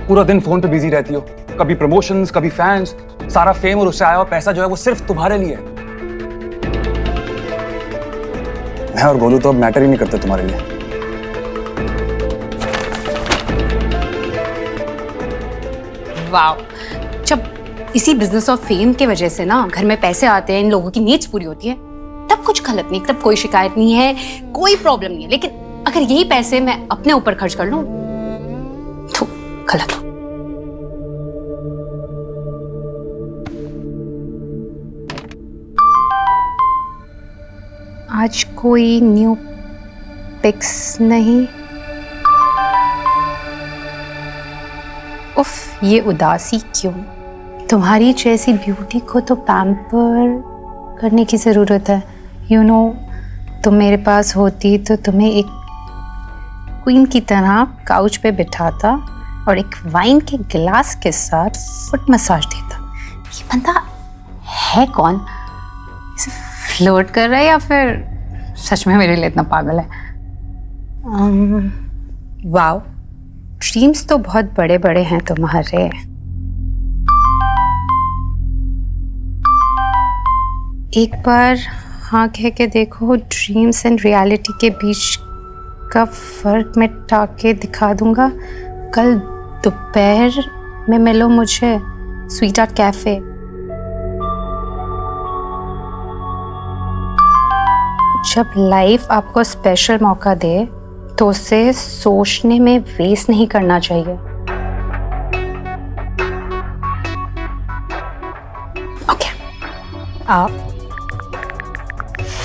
Speaker 13: पूरा दिन फोन पे बिजी रहती हो, कभी प्रमोशंस, कभी फैंस, सारा फेम और उससे आया हुआ पैसा जो है वो सिर्फ तुम्हारे लिए है। मैं और गोलू तो अब मैटर ही नहीं करते तुम्हारे लिए।
Speaker 12: वाव, जब इसी बिजनेस और फेम के वजह से ना घर में पैसे आते हैं, इन लोगों की नीड्स पूरी होती है, तब कुछ गलत नहीं, तब कोई शिकायत नहीं है, कोई प्रॉब्लम नहीं है। लेकिन अगर यही पैसे मैं अपने ऊपर खर्च कर लूं तो गलत हो। आज कोई न्यू पिक्स नहीं। उफ, ये उदासी क्यों? तुम्हारी जैसी ब्यूटी को तो पैम्पर करने की जरूरत है। यू नो, तुम मेरे पास होती तो तुम्हें एक क्वीन की तरह काउच पे बिठाता और एक वाइन के गिलास के साथ फुट मसाज देता। ये बंदा है कौन? इसे फ्लर्ट कर रहा है या फिर सच में मेरे लिए इतना पागल है? वाओ, ड्रीम्स तो बहुत बड़े बड़े हैं तुम्हारे। एक बार हाँ कह के देखो, ड्रीम्स एंड रियलिटी के बीच का फर्क मैं टाके दिखा दूंगा। कल दोपहर में मिलो मुझे स्वीट हार्ट कैफे। जब लाइफ आपको स्पेशल मौका दे तो उसे सोचने में वेस्ट नहीं करना चाहिए।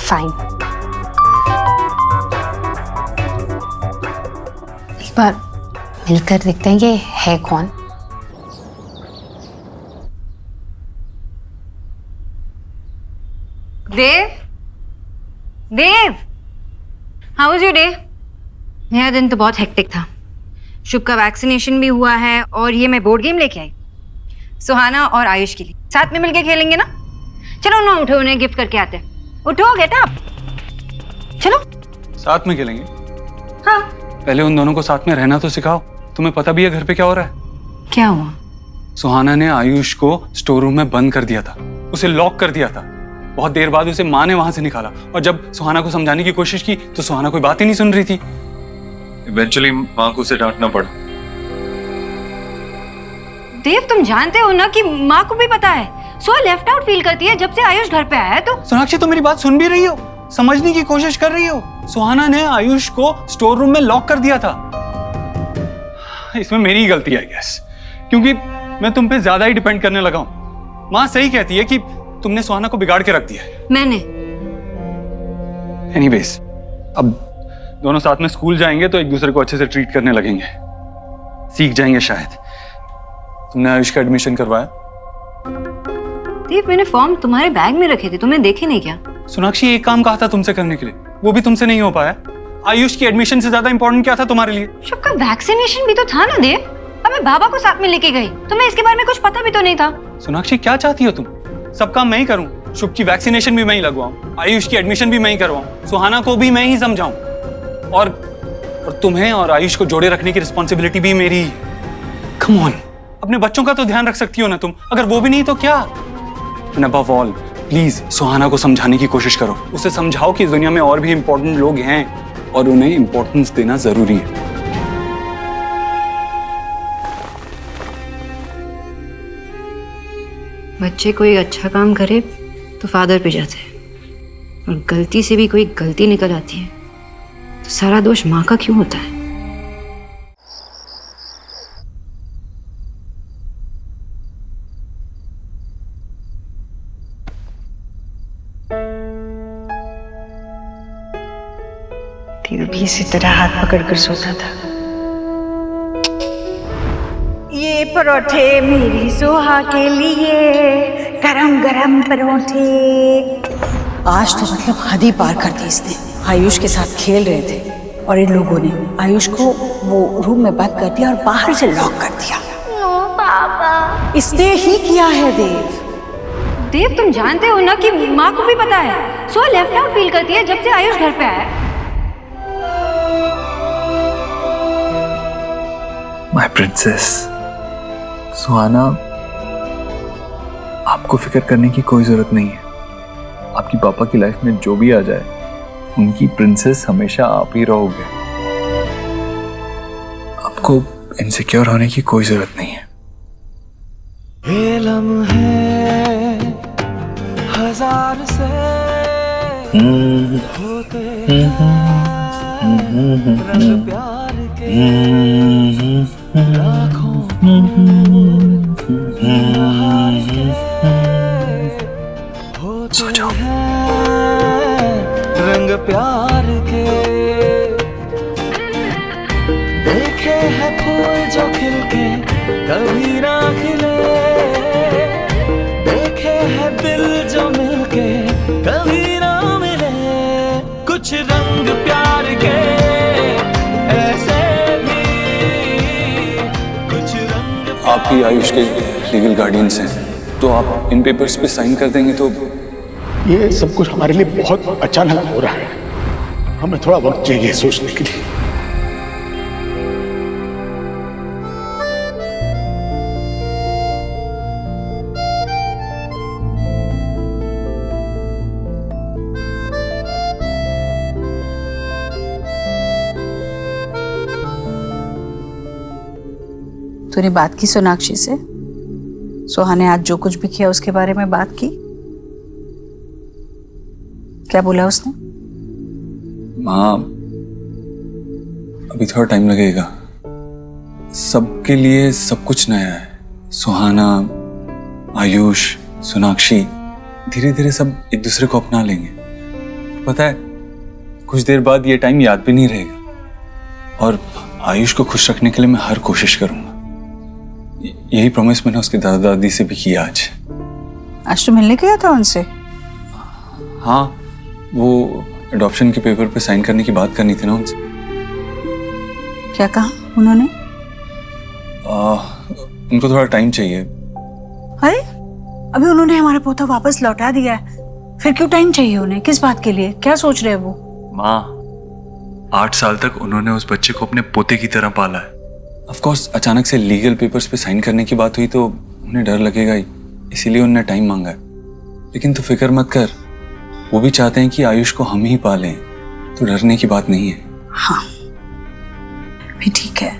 Speaker 12: फाइन। एक बार मिलकर देखते हैं ये है कौन।
Speaker 2: देव, देव, हाउ वाज योर डे? मेरा दिन तो बहुत हेक्टिक था। शुभ का वैक्सीनेशन भी हुआ है और ये मैं बोर्ड गेम लेके आई सुहाना और आयुष के लिए। साथ में मिलके खेलेंगे ना? चलो ना, उठो, उन्हें गिफ्ट करके आते हैं। उठो, गेट अप, चलो।
Speaker 1: साथ में खेलेंगे?
Speaker 2: हाँ।
Speaker 1: पहले उन दोनों को साथ में रहना तो सिखाओ। तुम्हें पता भी है घर पे क्या हो रहा है?
Speaker 2: क्या हुआ?
Speaker 1: सुहाना ने आयुष को स्टोर रूम में बंद कर दिया था, उसे लॉक कर दिया था। बहुत देर बाद उसे माँ ने वहां से निकाला और जब सुहाना को समझाने की कोशिश की तो सुहाना कोई बात ही नहीं सुन रही थी। इवेंचुअली माँ को उसे डांटना पड़ा।
Speaker 2: देव, तुम जानते हो ना कि माँ को भी पता है सो लेफ्ट आउट फील करती है जब से आयुष घर पे आया है। तो
Speaker 1: सोनाक्षी, तुम मेरी बात सुन भी रही हो? समझने की कोशिश कर रही हो? सुहाना ने आयुष को स्टोर रूम में लॉक कर दिया था। इसमें मेरी गलती है गैस, क्योंकि मैं तुम पे ज्यादा ही डिपेंड करने लगा हूं। माँ सही कहती है कि तुमने सुहाना को बिगाड़ के रख दिया है।
Speaker 2: मैंने
Speaker 1: एनीवेज, अब दोनों साथ में स्कूल जाएंगे तो एक दूसरे को अच्छे से ट्रीट करने लगेंगे, सीख जाएंगे शायद। तुमने आयुष का एडमिशन करवाया?
Speaker 2: देव, मैंने फॉर्म तुम्हारे बैग में रखे थे, तुमने देखे नहीं क्या?
Speaker 1: सोनाक्षी, एक काम कहा था तुमसे करने के लिए, वो भी तुमसे नहीं हो पाया। आयुष की एडमिशन से ज्यादा इंपॉर्टेंट क्या था तुम्हारे लिए?
Speaker 2: शुभ का वैक्सीनेशन भी तो था ना देव। अब मैं बाबा को साथ में लेके गई, तुम्हें इसके बारे में कुछ पता भी तो नहीं था।
Speaker 1: सोनाक्षी, क्या चाहती हो तुम? सब काम मैं ही करूं, शुभ की वैक्सीनेशन भी मैं ही लगवाऊं, आयुष की एडमिशन भी मैं ही करवाऊं, सुहाना को भी मैं ही समझाऊं, और तुम्हें और आयुष को जोड़े रखने की रिस्पॉन्सिबिलिटी भी मेरी ही। कम ऑन, अपने बच्चों का तो ध्यान रख सकती हो ना तुम, अगर वो भी नहीं तो क्या? एंड अबव ऑल, प्लीज सुहाना को समझाने की कोशिश करो। उसे समझाओ कि इस दुनिया में और भी इंपॉर्टेंट लोग हैं और उन्हें इंपॉर्टेंस देना जरूरी है।
Speaker 2: बच्चे कोई अच्छा काम करे तो फादर पे जाते हैं, और गलती से भी कोई गलती निकल आती है तो सारा दोष माँ का क्यों होता है?
Speaker 6: देव भी इसी तरह हाथ पकड़कर सोता था। ये परोठे मेरी सोहा के लिए, गरम गरम परोठे। आज तो मतलब हद ही पार कर दी इसने। आयुष के साथ खेल रहे थे और इन लोगों ने आयुष को वो रूम में बंद कर दिया और बाहर से लॉक कर दिया।
Speaker 4: नो पापा,
Speaker 6: इसने ही किया है देव।
Speaker 2: देव, तुम जानते हो ना कि माँ को भी पता है सो लेफ्ट आउट फील करती है जब से आयुष घर पे आया।
Speaker 1: माय प्रिंसेस सुहाना, आपको फिक्र करने की कोई जरूरत नहीं है। आपकी पापा की लाइफ में जो भी आ जाए, उनकी प्रिंसेस हमेशा आप ही रहोगे। आपको इनसिक्योर होने की कोई जरूरत नहीं है।
Speaker 3: ये लम्हे हजार से होते रंग प्यार के लाखों होते हैं रंग प्यार के। देखे हैं फूल जो खिलके कभी ना खिले, देखे हैं दिल जो मिलके कभी ना मिले। कुछ रंग प्यार के ऐसे भी, कुछ रंग।
Speaker 1: आप ही आयुष के लीगल गार्डियंस हैं, तो आप इन पेपर्स पे साइन कर देंगे तो।
Speaker 5: ये सब कुछ हमारे लिए बहुत अचानक हो रहा है, हमें थोड़ा वक्त चाहिए सोचने के लिए।
Speaker 6: तूने बात की सोनाक्षी से? सोहा ने आज जो कुछ भी किया उसके बारे में बात की? क्या बोला उसने?
Speaker 1: माँ, अभी थोड़ा टाइम लगेगा। सबके लिए सब कुछ नया है। सुहाना, आयुष, सोनाक्षी, धीरे धीरे सब एक दूसरे को अपना लेंगे। पता है, कुछ देर बाद ये टाइम याद भी नहीं रहेगा। और आयुष को खुश रखने के लिए मैं हर कोशिश करूंगा। यही प्रॉमिस मैंने उसके दादा दादी से भी किया आज।
Speaker 6: आज तो मिलने गया था उनसे?
Speaker 1: हाँ, वो अडॉप्शन के पेपर पे साइन करने की बात करनी थी ना उनसे।
Speaker 6: क्या कहा उन्होंने?
Speaker 1: उनको थोड़ा टाइम चाहिए।
Speaker 6: अरे अभी उन्होंने हमारा पोता वापस लौटा दिया है, फिर क्यों टाइम चाहिए उन्हें? किस बात के लिए? क्या सोच रहे हैं वो?
Speaker 1: माँ, 8 साल तक उन्होंने उस बच्चे को अपने पोते की तरह पाला है। ऑफ कोर्स अचानक से लीगल पेपर्स पे साइन करने की बात हुई तो उन्हें डर लगेगा ही, इसीलिए उन्होंने टाइम मांगा है। लेकिन तू फिक्र मत कर, वो भी चाहते हैं कि आयुष को हम ही पालें, तो डरने की बात नहीं है।
Speaker 6: हाँ भी ठीक है।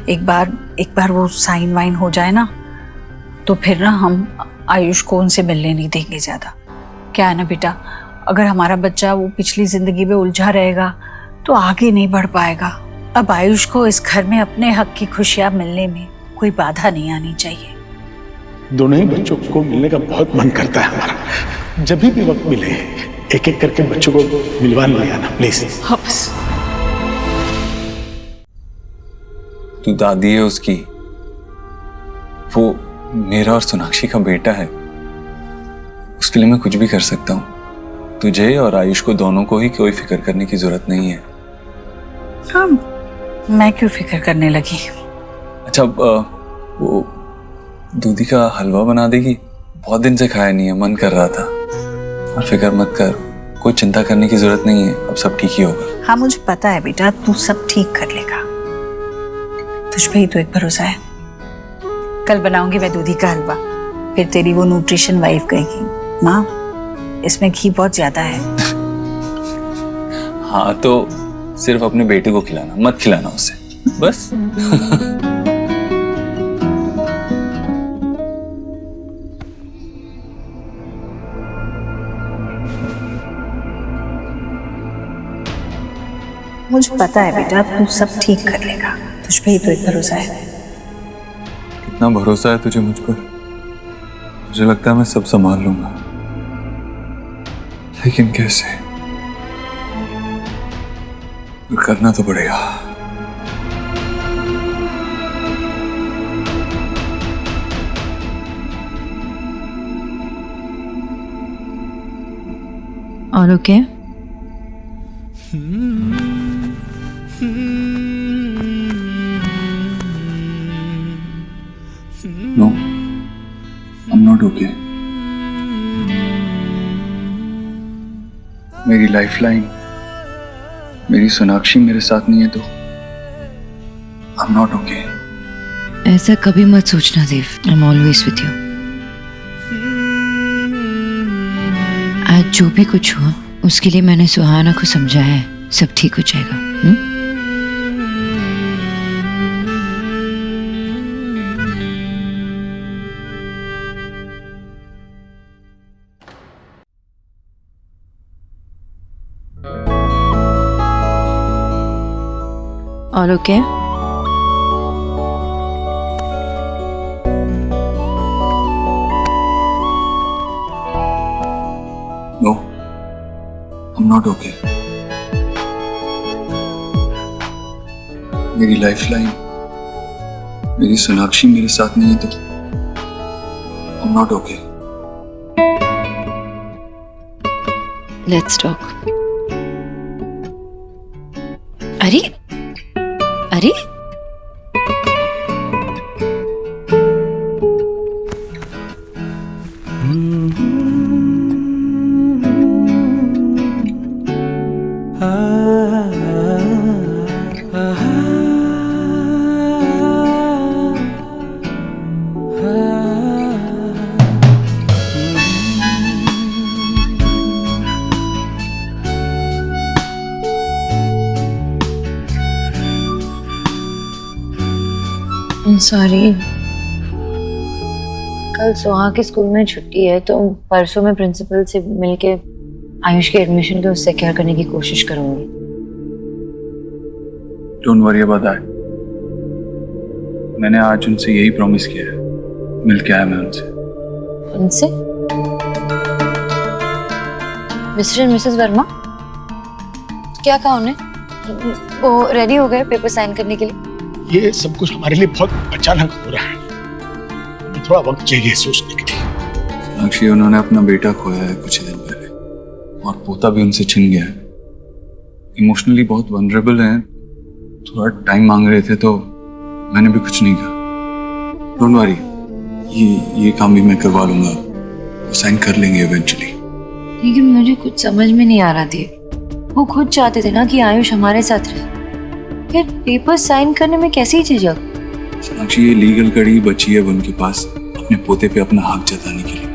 Speaker 6: एक बार वो साइन वाइन हो जाए ना, तो फिर ना हम आयुष को उनसे मिलने नहीं देंगे ज्यादा। क्या है ना बेटा, अगर हमारा बच्चा वो पिछली जिंदगी में उलझा रहेगा तो आगे नहीं बढ़ पाएगा। अब आयुष को इस घर में अपने हक की खुशियां मिलने में कोई बाधा नहीं आनी चाहिए।
Speaker 5: दोनों ही बच्चों को मिलने का बहुत मन करता है हमारा। जब भी वक्त मिले एक एक करके बच्चों को मिलवा ले आना प्लीज।
Speaker 6: हाँ बस।
Speaker 1: तू दादी है उसकी, वो मेरा और सोनाक्षी का बेटा है। उसके लिए मैं कुछ भी कर सकता हूँ। तुझे और आयुष को दोनों को ही कोई फिक्र करने की जरूरत नहीं है।
Speaker 6: हाँ, मैं क्यों फिक्र करने लगी?
Speaker 1: अच्छा, वो दूधी का हलवा बना देगी? बहुत दिन से खाया नहीं है, मन कर रहा था। और फिक्र मत कर, कोई चिंता करने की जरूरत नहीं है, अब सब ठीक ही होगा।
Speaker 6: हाँ मुझे पता है बेटा, तू सब ठीक कर लेगा। तुझ पे ही तो एक भरोसा है। कल बनाऊंगी मैं दूधी का हलवा, फिर तेरी वो न्यूट्रिशन वाइफ कहेगी माँ इसमें घी बहुत ज्यादा है।
Speaker 1: हाँ तो सिर्फ अपने बेटे को खिलाना, मत खिलाना उसे, बस।
Speaker 6: मुझे पता है बेटा, तू सब ठीक कर लेगा। तुझ पे ही तो एक भरोसा है।
Speaker 1: कितना भरोसा है तुझे मुझ पर? मुझे लगता है मैं सब संभाल लूंगा, लेकिन कैसे? करना तो पड़ेगा।
Speaker 2: और okay?
Speaker 1: No, I'm not okay. मेरी लाइफलाइन, मेरी सोनाक्षी मेरे साथ नहीं है तो I'm not okay.
Speaker 2: ऐसा कभी मत सोचना देव, I'm always with you. आज जो भी कुछ हुआ उसके लिए मैंने सुहाना को समझाया है, सब ठीक हो जाएगा। All okay?
Speaker 1: No, I'm not okay. मेरी लाइफलाइन, मेरी सोनाक्षी मेरे साथ नहीं है तो I'm not okay.
Speaker 2: Let's talk. अरे अरे सॉरी, कल सुहा के स्कूल में छुट्टी है तो परसों मैं प्रिंसिपल से मिलके आयुष के एडमिशन को सिक्योर करने की कोशिश करूंगी।
Speaker 1: Don't worry about that. मैंने आज उनसे यही प्रॉमिस किया है, मिल के आया मैं उनसे।
Speaker 2: उनसे? मिस्टर एंड मिसेस वर्मा, क्या कहा उन्हें? वो रेडी हो गए पेपर साइन करने के लिए?
Speaker 5: ये सब कुछ हमारे लिए बहुत अचानक हो रहा है, हमें थोड़ा वक्त चाहिए सोचने के लिए।
Speaker 1: सोनाक्षी, उन्होंने अपना बेटा खोया है कुछ ही दिन पहले और पोता भी उनसे छिन गया है। इमोशनली बहुत वनरेबल हैं, थोड़ा टाइम मांग रहे थे तो मैंने भी कुछ नहीं कहा। डोंट वरी, ये काम भी मैं करवा लूंगा, वो साइन कर लेंगे इवेंचुअली।
Speaker 2: लेकिन मुझे कुछ समझ में नहीं आ रहा थी, वो खुद चाहते थे ना कि आयुष हमारे साथ रहे, फिर पेपर साइन करने में कैसी झिझक?
Speaker 1: सोनाक्षी, ये लीगल कड़ी बची है उनके पास अपने पोते पे अपना हक जताने के लिए,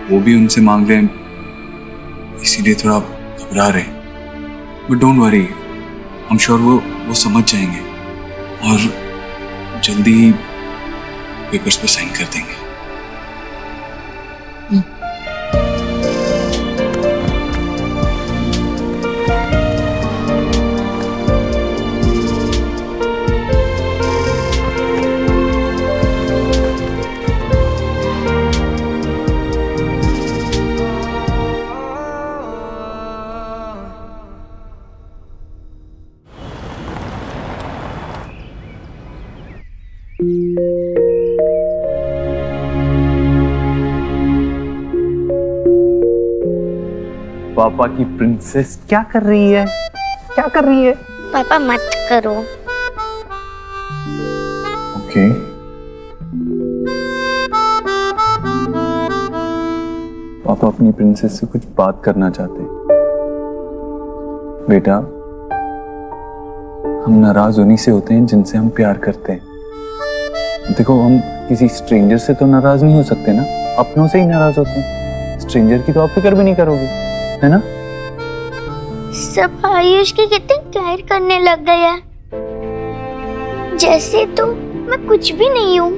Speaker 1: वो भी उनसे मांग रहे हैं, इसीलिए थोड़ा घबरा रहे हैं। But don't worry, I am sure वो समझ जाएंगे और जल्दी ही पेपर्स पे साइन कर देंगे। पापा की प्रिंसेस क्या कर रही है? क्या कर रही है?
Speaker 4: पापा मत करो।
Speaker 1: ओके। पापा अपनी प्रिंसेस से कुछ बात करना चाहते हैं। बेटा, हम नाराज उन्हीं से होते हैं जिनसे हम प्यार करते हैं। देखो, हम किसी स्ट्रेंजर से तो नाराज नहीं हो सकते ना, अपनों से ही नाराज होते हैं। स्ट्रेंजर की तो आप फिक्र भी नहीं करोगे, है ना?
Speaker 4: सब आयुष के कितने केयर करने लग गए हैं, जैसे तो मैं कुछ भी नहीं हूँ।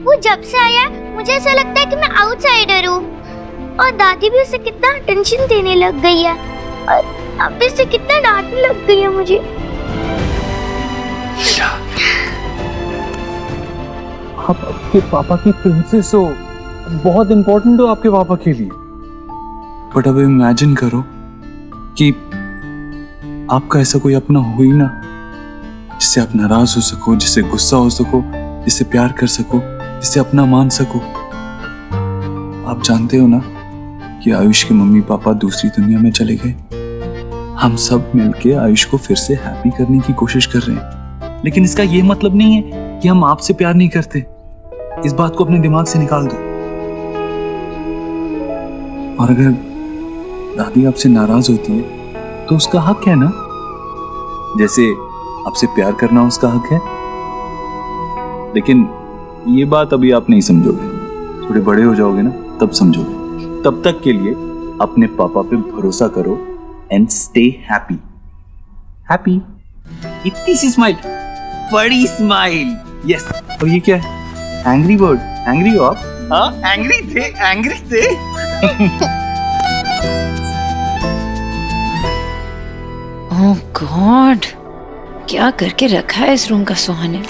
Speaker 4: वो जब से आया मुझे ऐसा लगता है कि मैं आउटसाइडर हूँ, और दादी भी उसे कितना अटेंशन देने लग गई है, और अब भी उसे कितना डांटने लग गई है मुझे।
Speaker 1: आप आपके पापा की प्रिंसेस हो, बहुत इंपॉर्टेंट हो आपके पापा के लिए। बट अब इमेजिन करो कि आपका ऐसा कोई अपना हो ही ना, जिससे आप नाराज हो सको, जिससे गुस्सा हो सको, जिससे प्यार कर सको, जिससे अपना मान सको। आप जानते हो ना कि आयुष के मम्मी पापा दूसरी दुनिया में चले गए। हम सब मिलके आयुष को फिर से हैप्पी करने की कोशिश कर रहे हैं, लेकिन इसका ये मतलब नहीं है कि हम आपसे प्यार नहीं करते। इस बात को अपने दिमाग से निकाल दो। और अगर दादी आपसे नाराज होती है तो उसका हक है ना, जैसे आपसे प्यार करना उसका हक है। लेकिन ये बात अभी आप नहीं समझोगे, थोड़े बड़े हो जाओगे ना तब समझोगे। तब तक के लिए अपने पापा पे भरोसा करो एंड स्टे हैप्पी। हैप्पी। इतनी सी स्माइल, बड़ी स्माइल। यस। और ये क्या है? Angry bird. एंग्री हो आप? हाँ, एंग्री थे, एंग्री थे।
Speaker 2: ओह गॉड, क्या करके रखा है इस रूम का सुहाने।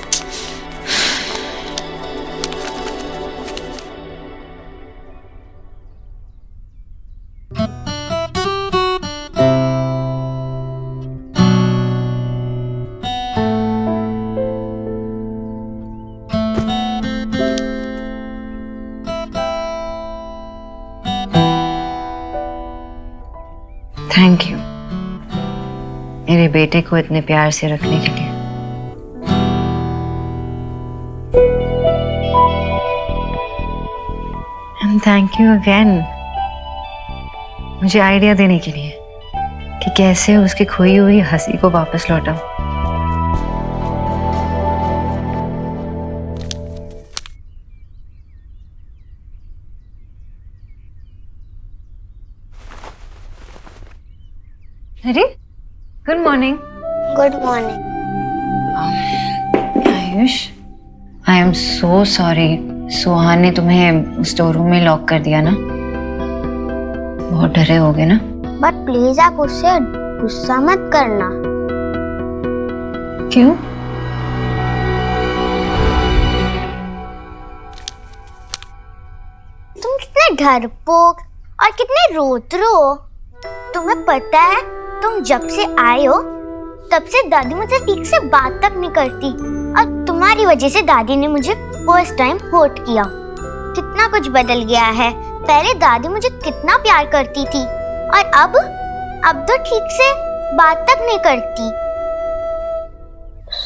Speaker 2: थैंक यू मेरे बेटे को इतने प्यार से रखने के लिए। एंड थैंक यू अगेन मुझे आइडिया देने के लिए कि कैसे उसकी खोई हुई हंसी को वापस लौटाऊं। अरे, good morning.
Speaker 4: Good morning.
Speaker 2: Ayush, I am so sorry, Suhan ने तुम्हें स्टोर रूम में लॉक कर दिया ना। बहुत डरे होगे ना।
Speaker 4: बट प्लीज आप उससे गुस्सा मत करना।
Speaker 2: क्यों?
Speaker 4: तुम कितने डरपोक और कितने रोतरू हो। तुम्हें पता है, तुम जब से आए हो तब से दादी मुझसे ठीक से बात तक नहीं करती, और तुम्हारी वजह से दादी ने मुझे फर्स्ट टाइम हर्ट किया। कितना कुछ बदल गया है। पहले दादी मुझे कितना प्यार करती थी, और अब तो ठीक से बात तक नहीं करती।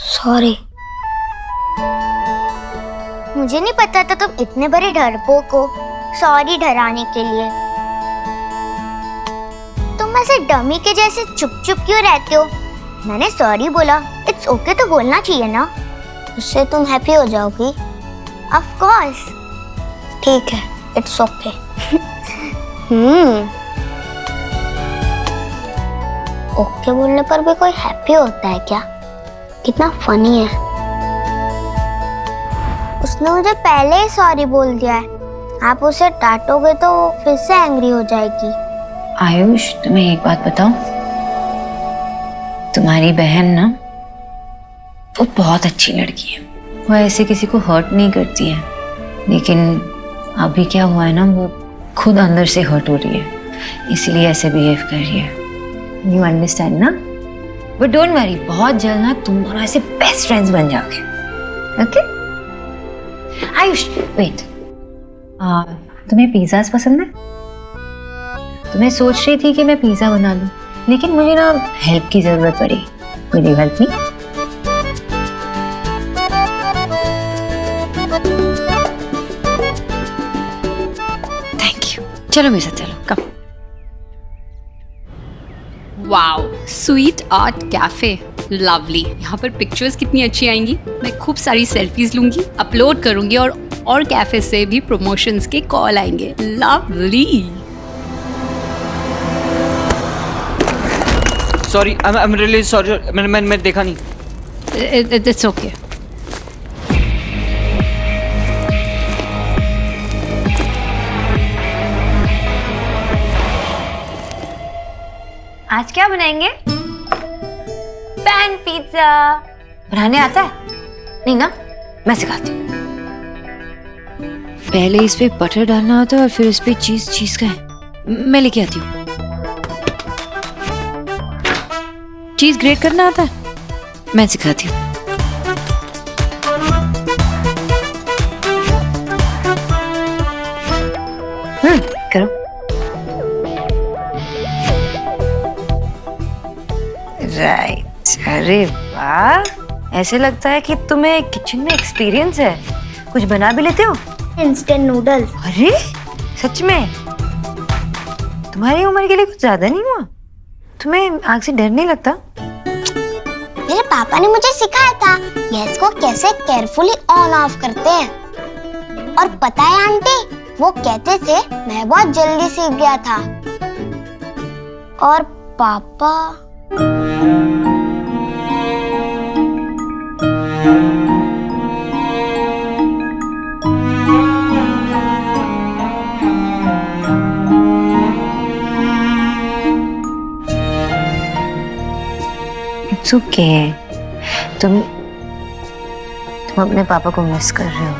Speaker 4: सॉरी। मुझे नहीं पता था तुम इतने बड़े डरपोक हो सॉरी डराने के लिए। तुम ऐसे डमी के जैसे चुप चुप क्यों रहते हो? मैंने सॉरी बोला, इट्स ओके तो बोलना चाहिए ना, उससे तुम हैप्पी हो जाओगी। Of course. ठीक है, इट्स ओके। ओके बोलने पर भी कोई हैप्पी होता है क्या? कितना फनी है। उसने मुझे पहले ही सॉरी बोल दिया है, आप उसे डांटोगे तो फिर से एंग्री हो जाएगी।
Speaker 2: आयुष, तुम्हें एक बात बताऊं, तुम्हारी बहन ना वो बहुत अच्छी लड़की है। वो ऐसे किसी को हर्ट नहीं करती है, लेकिन अभी क्या हुआ है ना, वो खुद अंदर से हर्ट हो रही है, इसलिए ऐसे बिहेव कर रही है। यू अंडरस्टैंड ना? बट डोंट वरी, बहुत जल्द ना तुम दोनों ऐसे बेस्ट फ्रेंड्स बन जाओगे। ओके? आयुष, वेट, तुम्हें पिज़्ज़ास पसंद है? तो मैं सोच रही थी कि मैं पिज़्ज़ा बना लूं, लेकिन मुझे ना हेल्प की जरूरत पड़ी। Will you help me? Thank you. चलो मेरे साथ चलो, come.
Speaker 10: Wow, sweet art cafe, lovely. यहाँ पर पिक्चर्स कितनी अच्छी आएंगी। मैं खूब सारी सेल्फीज लूंगी, अपलोड करूंगी, और कैफे से भी प्रमोशंस के कॉल आएंगे। Lovely.
Speaker 9: Sorry, I am really sorry, मैंने देखा नहीं।
Speaker 10: It's okay.
Speaker 2: आज क्या बनाएंगे? Pan pizza. बनाने आता है? नहीं ना, मैं सिखाती हूँ। पहले इस पे बटर डालना होता है और फिर इस पे चीज का है। मैं लेके आती हूँ। चीज ग्रेट करना आता है? मैं सिखाती हूँ। करो। राइट। अरे वाह, ऐसे लगता है कि तुम्हें किचन में एक्सपीरियंस है। कुछ बना भी लेते हो?
Speaker 4: Instant noodles.
Speaker 2: अरे सच में? तुम्हारी उम्र के लिए कुछ ज्यादा नहीं हुआ? तुम्हें आग से डर नहीं लगता?
Speaker 4: मेरे पापा ने मुझे सिखाया था गैस को कैसे केयरफुली ऑन ऑफ करते हैं। और पता है आंटी, वो कहते थे मैं बहुत जल्दी सीख गया था। और पापा
Speaker 2: इट्स ओके। तुम अपने पापा को मिस कर रहे हो,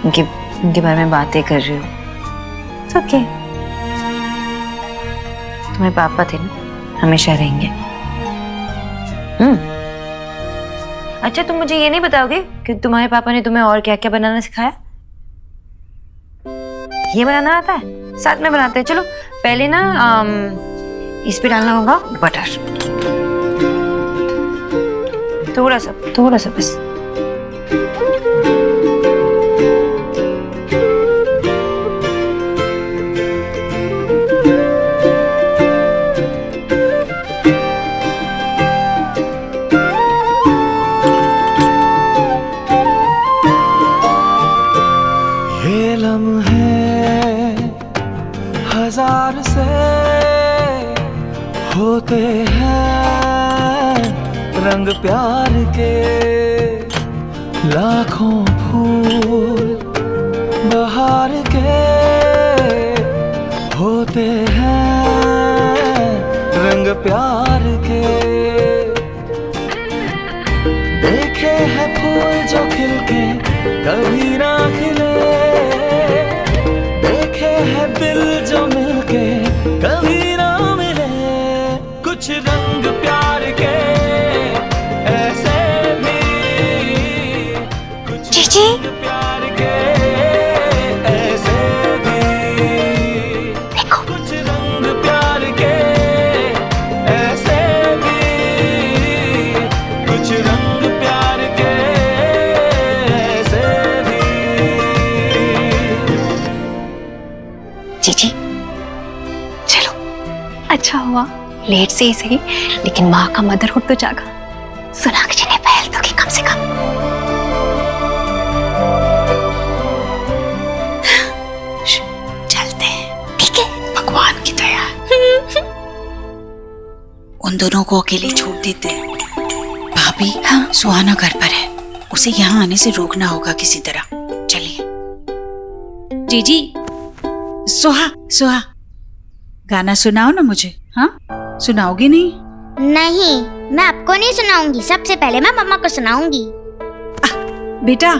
Speaker 2: उनके बारे में बातें कर रहे हो। It's okay. तुम्हारे पापा थे ना, हमेशा रहेंगे। अच्छा, तुम मुझे ये नहीं बताओगे कि तुम्हारे पापा ने तुम्हें और क्या क्या बनाना सिखाया? ये बनाना आता है? साथ में बनाते हैं। चलो पहले ना इस पे डालना होगा बटर, थोड़ा सा बस।
Speaker 3: ये लम्हे हजार से होते हैं, रंग प्यार के लाखों फूल बहार के होते हैं, रंग प्यार के। देखे हैं फूल जो खिल के कभी ना खिले, देखे हैं दिल जो मिलके कभी ना मिले।
Speaker 10: चलो अच्छा हुआ, लेट से ही सही लेकिन माँ का मदरहुड तो जागा। सोनाक्षी ने पहल तो की कम से कम।
Speaker 6: चलते हैं, ठीक है? भगवान की दया। उन दोनों को अकेले छोड़ देते हैं। भाभी, हाँ? सुहाना घर पर है, उसे यहाँ आने से रोकना होगा किसी तरह। चलिए। जीजी, सुहा गाना सुनाओ ना मुझे। हाँ, सुनाओगी नहीं?
Speaker 4: नहीं, मैं आपको नहीं सुनाऊंगी, सबसे पहले मैं मम्मा को सुनाऊंगी।
Speaker 6: बेटा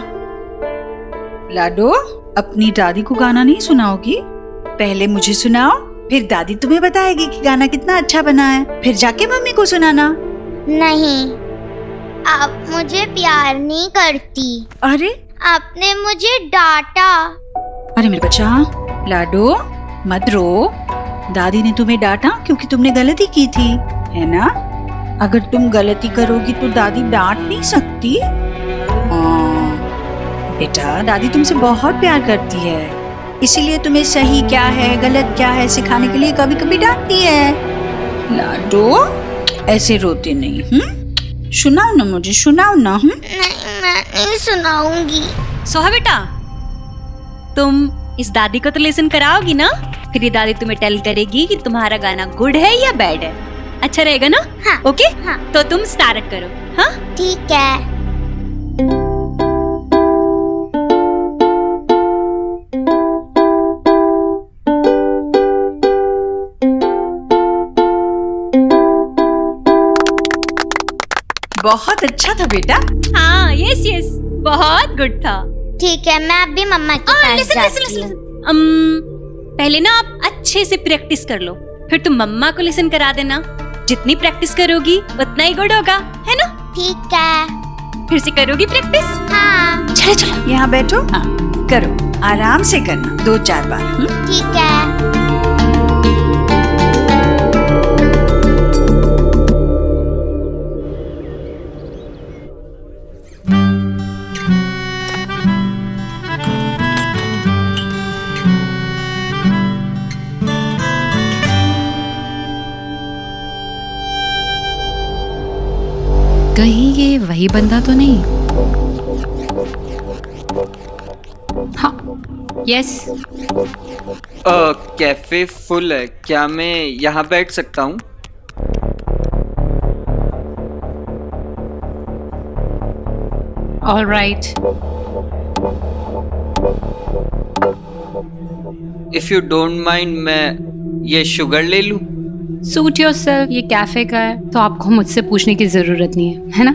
Speaker 6: लाडो, अपनी दादी को गाना नहीं सुनाओगी? पहले मुझे सुनाओ, फिर दादी तुम्हें बताएगी कि गाना कितना अच्छा बना है, फिर जाके मम्मी को सुनाना।
Speaker 4: नहीं, आप मुझे प्यार नहीं करती।
Speaker 6: अरे
Speaker 4: आपने मुझे डांटा।
Speaker 6: अरे मेरे बच्चा, लाडो मत रो। दादी ने तुम्हें डांटा क्योंकि तुमने गलती की थी, है ना? अगर तुम गलती करोगी तो दादी डांट नहीं सकती। बेटा, दादी तुमसे बहुत प्यार करती है, इसीलिए तुम्हें सही क्या है गलत क्या है सिखाने के लिए कभी कभी डांटती है। लाडो ऐसे रोते नहीं। सुनाओ ना मुझे, सुनाओ ना।
Speaker 4: नहीं, मैं नहीं सुनाऊंगी।
Speaker 7: सोहा बेटा, तुम इस दादी को तो लेसन कराओगी ना? फिर ये दादी तुम्हें टेल करेगी कि तुम्हारा गाना गुड है या बैड है। अच्छा रहेगा ना?
Speaker 4: हाँ,
Speaker 7: ओके?
Speaker 4: हाँ।
Speaker 7: तो तुम स्टार्ट करो। हाँ
Speaker 4: ठीक है।
Speaker 6: बहुत अच्छा था बेटा।
Speaker 7: हाँ, यस यस, बहुत गुड था।
Speaker 4: ठीक है, मैं अब भी मम्मा के पास जाती हूँ।
Speaker 7: पहले ना आप अच्छे से प्रैक्टिस कर लो, फिर तुम मम्मा को लिसन करा देना। जितनी प्रैक्टिस करोगी उतना ही गुड होगा, है ना?
Speaker 4: ठीक है।
Speaker 7: फिर से करोगी प्रैक्टिस?
Speaker 4: हाँ।
Speaker 6: चलो चलो, यहाँ बैठो। हाँ, करो, आराम से करना 2-4 बार।
Speaker 4: ठीक है।
Speaker 10: कहीं ये वही बंदा तो नहीं? हाँ, यस।
Speaker 16: कैफे फुल है, क्या मैं यहाँ बैठ सकता हूँ?
Speaker 10: All right.
Speaker 16: If you don't mind, मैं ये शुगर ले लूँ?
Speaker 10: सूट योरसेल्फ, ये कैफे का है तो आपको मुझसे पूछने की जरूरत नहीं है ना?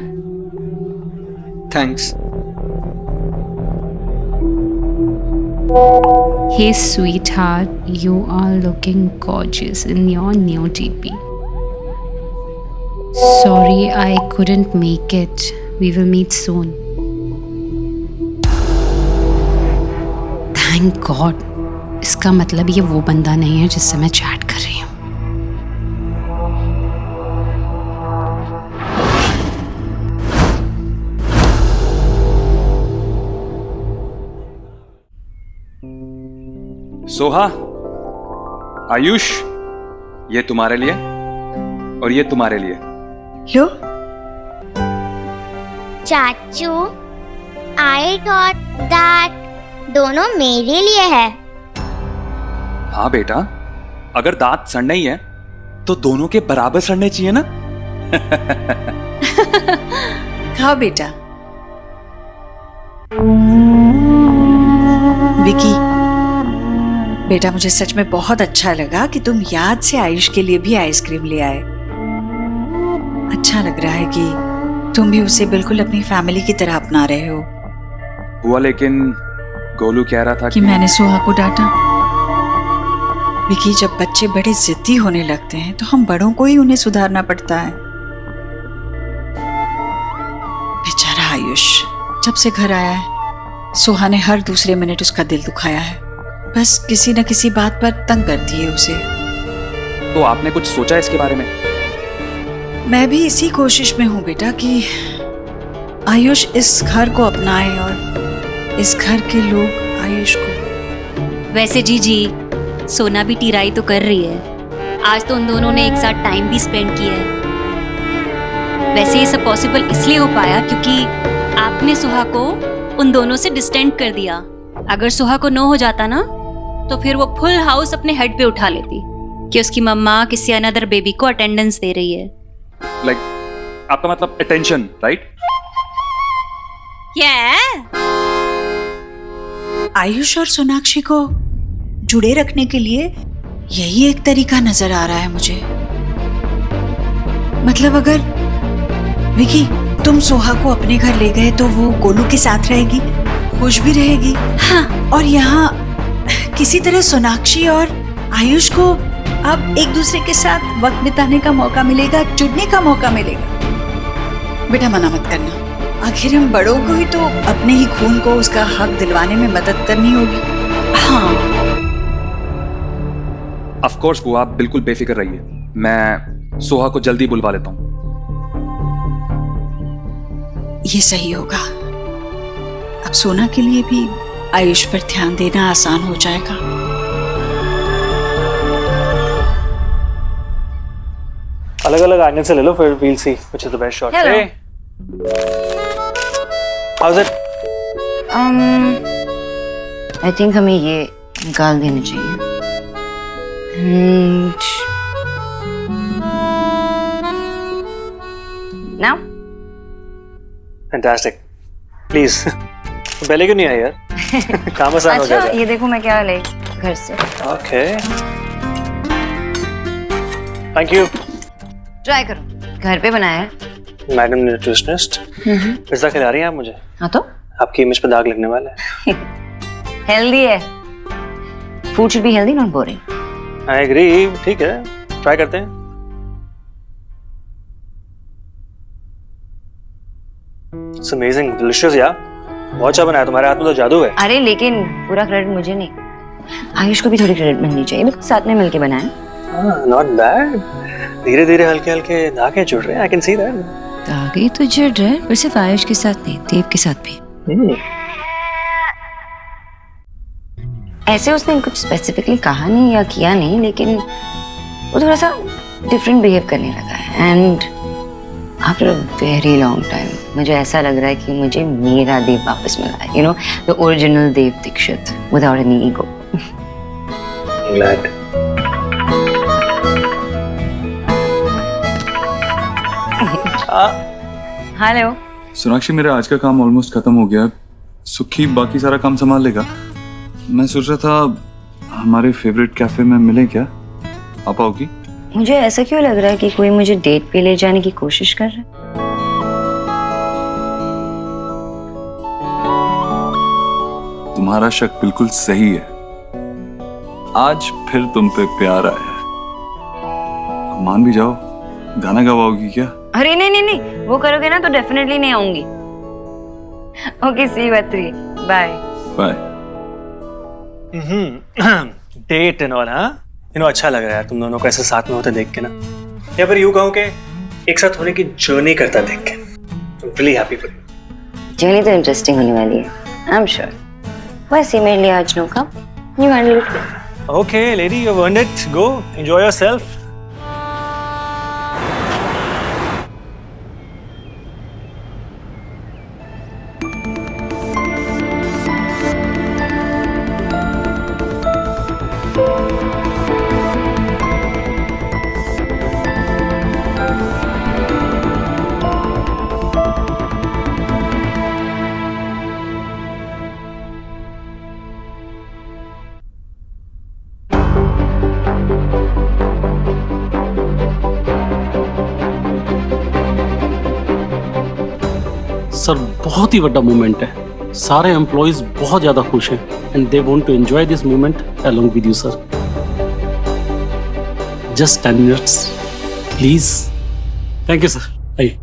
Speaker 16: Thanks.
Speaker 10: Hey sweetheart, you are looking gorgeous in your new DP. Sorry, I couldn't make it. We will meet soon. Thank God. इसका मतलब ये वो बंदा नहीं है जिससे मैं चैट कर रही हूँ।
Speaker 13: सोहा, आयुष, ये तुम्हारे लिए और ये तुम्हारे लिए।
Speaker 6: लो।
Speaker 4: चाचू, आई थॉट दैट दोनों मेरे लिए है।
Speaker 13: हाँ बेटा, अगर दांत सड़ने ही है तो दोनों के बराबर सड़ने चाहिए ना।
Speaker 6: खाओ बेटा। विकी बेटा, मुझे सच में बहुत अच्छा लगा कि तुम याद से आयुष के लिए भी आइसक्रीम ले आए। अच्छा लग रहा है कि तुम भी उसे बिल्कुल अपनी फैमिली की तरह अपना रहे हो।
Speaker 13: हुआ, लेकिन गोलू कह रहा था
Speaker 6: कि मैंने सोहा को डांटा। विकी, जब बच्चे बड़े जिद्दी होने लगते हैं तो हम बड़ों को ही उन्हें सुधारना पड़ता है। बेचारा आयुष जब से घर आया है, सोहा ने हर दूसरे मिनट उसका दिल दुखाया है। बस किसी न किसी बात पर तंग करती है उसे।
Speaker 13: तो आपने कुछ सोचा इसके बारे में?
Speaker 6: मैं भी इसी कोशिश में हूँ बेटा कि आयुष इस घर को अपनाए और इस घर के लोग आयुष को।
Speaker 7: वैसे जी सोना भी टीराई तो कर रही है, आज तो उन दोनों ने एक साथ टाइम भी स्पेंड किया है। वैसे ये सब पॉसिबल इसलिए हो पाया क्योंकि आपने सुहा को उन दोनों से डिस्टेंट कर दिया। अगर सुहा को नो हो जाता ना तो फिर वो फुल हाउस अपने हेड पे उठा लेती कि उसकी मम्मा किसी अनदर बेबी को अटेंडेंस दे रही है।
Speaker 11: लाइक आपका मतलब अटेंशन, राइट?
Speaker 6: आयुष और सोनाक्षी को जुड़े रखने के लिए यही एक तरीका नजर आ रहा है मुझे। मतलब अगर विकी तुम सोहा को अपने घर ले गए तो वो गोलू के साथ रहेगी, खुश भी रहेगी। हाँ, और यहाँ किसी तरह सोनाक्षी और आयुष को अब एक दूसरे के साथ वक्त बिताने का मौका मिलेगा, जुड़ने का मौका मिलेगा। बेटा मना मत करना, आखिर हम बड़ों को ही तो अपने ही खून को उसका हक दिलवाने में मदद करनी होगी। हाँ
Speaker 11: ऑफ कोर्स बुआ, आप बिल्कुल बेफिक्र रहिए, मैं सोहा को जल्दी बुलवा लेता हूँ।
Speaker 6: ये सही होगा। अब सोना के लिए भी आयुष पर ध्यान देना आसान हो जाएगा।
Speaker 15: अलग अलग एंगल से ले लो, फिर we'll see which is the best shot.
Speaker 2: Hello.
Speaker 15: Hey. How's it?
Speaker 2: I think हमें ये निकाल देना चाहिए। And now?
Speaker 15: Fantastic. Please. पहले क्यों नहीं आई यार? काम आसान हो
Speaker 2: अच्छा,
Speaker 15: जाएगा।
Speaker 2: ये देखो मैं क्या ले घर से।
Speaker 15: Okay. Thank you.
Speaker 2: ट्राई करो, घर पे बनाया है।
Speaker 15: मैडम न्यूट्रिशनिस्ट, पिज्जा खिला रही हैं आप मुझे?
Speaker 2: हाँ तो
Speaker 15: आपकी इमेज पे दाग लगने वाला है।
Speaker 2: हेल्दी है। Food should be healthy, not boring.
Speaker 15: I agree, ठीक है, ट्राई करते हैं। इट्स अमेजिंग, डिलीशियस यार। बहुत अच्छा बनाया, तुम्हारे हाथ में तो जादू है।
Speaker 2: अरे लेकिन पूरा क्रेडिट मुझे नहीं, आयुष को भी थोड़ी क्रेडिट मिलनी चाहिए। बिल्कुल साथ में मिलके बनाया।
Speaker 15: Not bad. धीरे धीरे हल्के हल्के धागे जुड़ रहे हैं, आई कैन सी दैट।
Speaker 2: धागे तो जुड़ रहे हैं, पर सिर्फ आयुष के साथ नहीं, देव के साथ भी। ऐसे उसने कुछ स्पेसिफिकली कहा नहीं या किया नहीं, लेकिन वो थोड़ा सा डिफरेंट बिहेव करने लगा है। And after a very long time मुझे ऐसा लग रहा है कि मुझे मेरा देव वापस मिला है। You know, the original Dev Dixit without any ego.
Speaker 15: Glad.
Speaker 2: Hello
Speaker 1: Sonakshi, मेरा आज का काम ऑलमोस्ट खत्म हो गया। सुखी बाकी सारा काम संभाल लेगा। मैं सोच रहा था हमारे फेवरेट कैफे में मिले क्या? आप आओगी?
Speaker 2: मुझे ऐसा क्यों लग रहा है कि कोई मुझे डेट पे ले जाने की कोशिश कर रहा है?
Speaker 1: तुम्हारा शक बिल्कुल सही है। आज फिर तुम पे प्यार आया है। अब मान भी जाओ, गाना गवाओगी क्या?
Speaker 2: अरे नहीं नहीं नहीं, वो करोगे ना तो डेफिनेटली नहीं आऊंगी। Okay, see you at 3, bye
Speaker 1: bye.
Speaker 15: Date and all, हाँ? यू नो, अच्छा लग रहा है तुम दोनों को ऐसे साथ में होते देख के ना, या फिर यूं कहूं कि एक साथ होने की जर्नी करता देख के। I'm really happy for you.
Speaker 2: Journey तो इंटरेस्टिंग होने वाली है, आई एम श्योर। वैसे मेरे लिए आज no come, you handle it.
Speaker 15: Okay, lady, you've earned it. Go, enjoy yourself.
Speaker 17: Sir बहुत ही बड़ा मोमेंट है। सारे एम्प्लॉइज बहुत ज़्यादा खुश हैं and they want to enjoy this moment along with you sir. Just 10 minutes please. Thank you sir. आइए।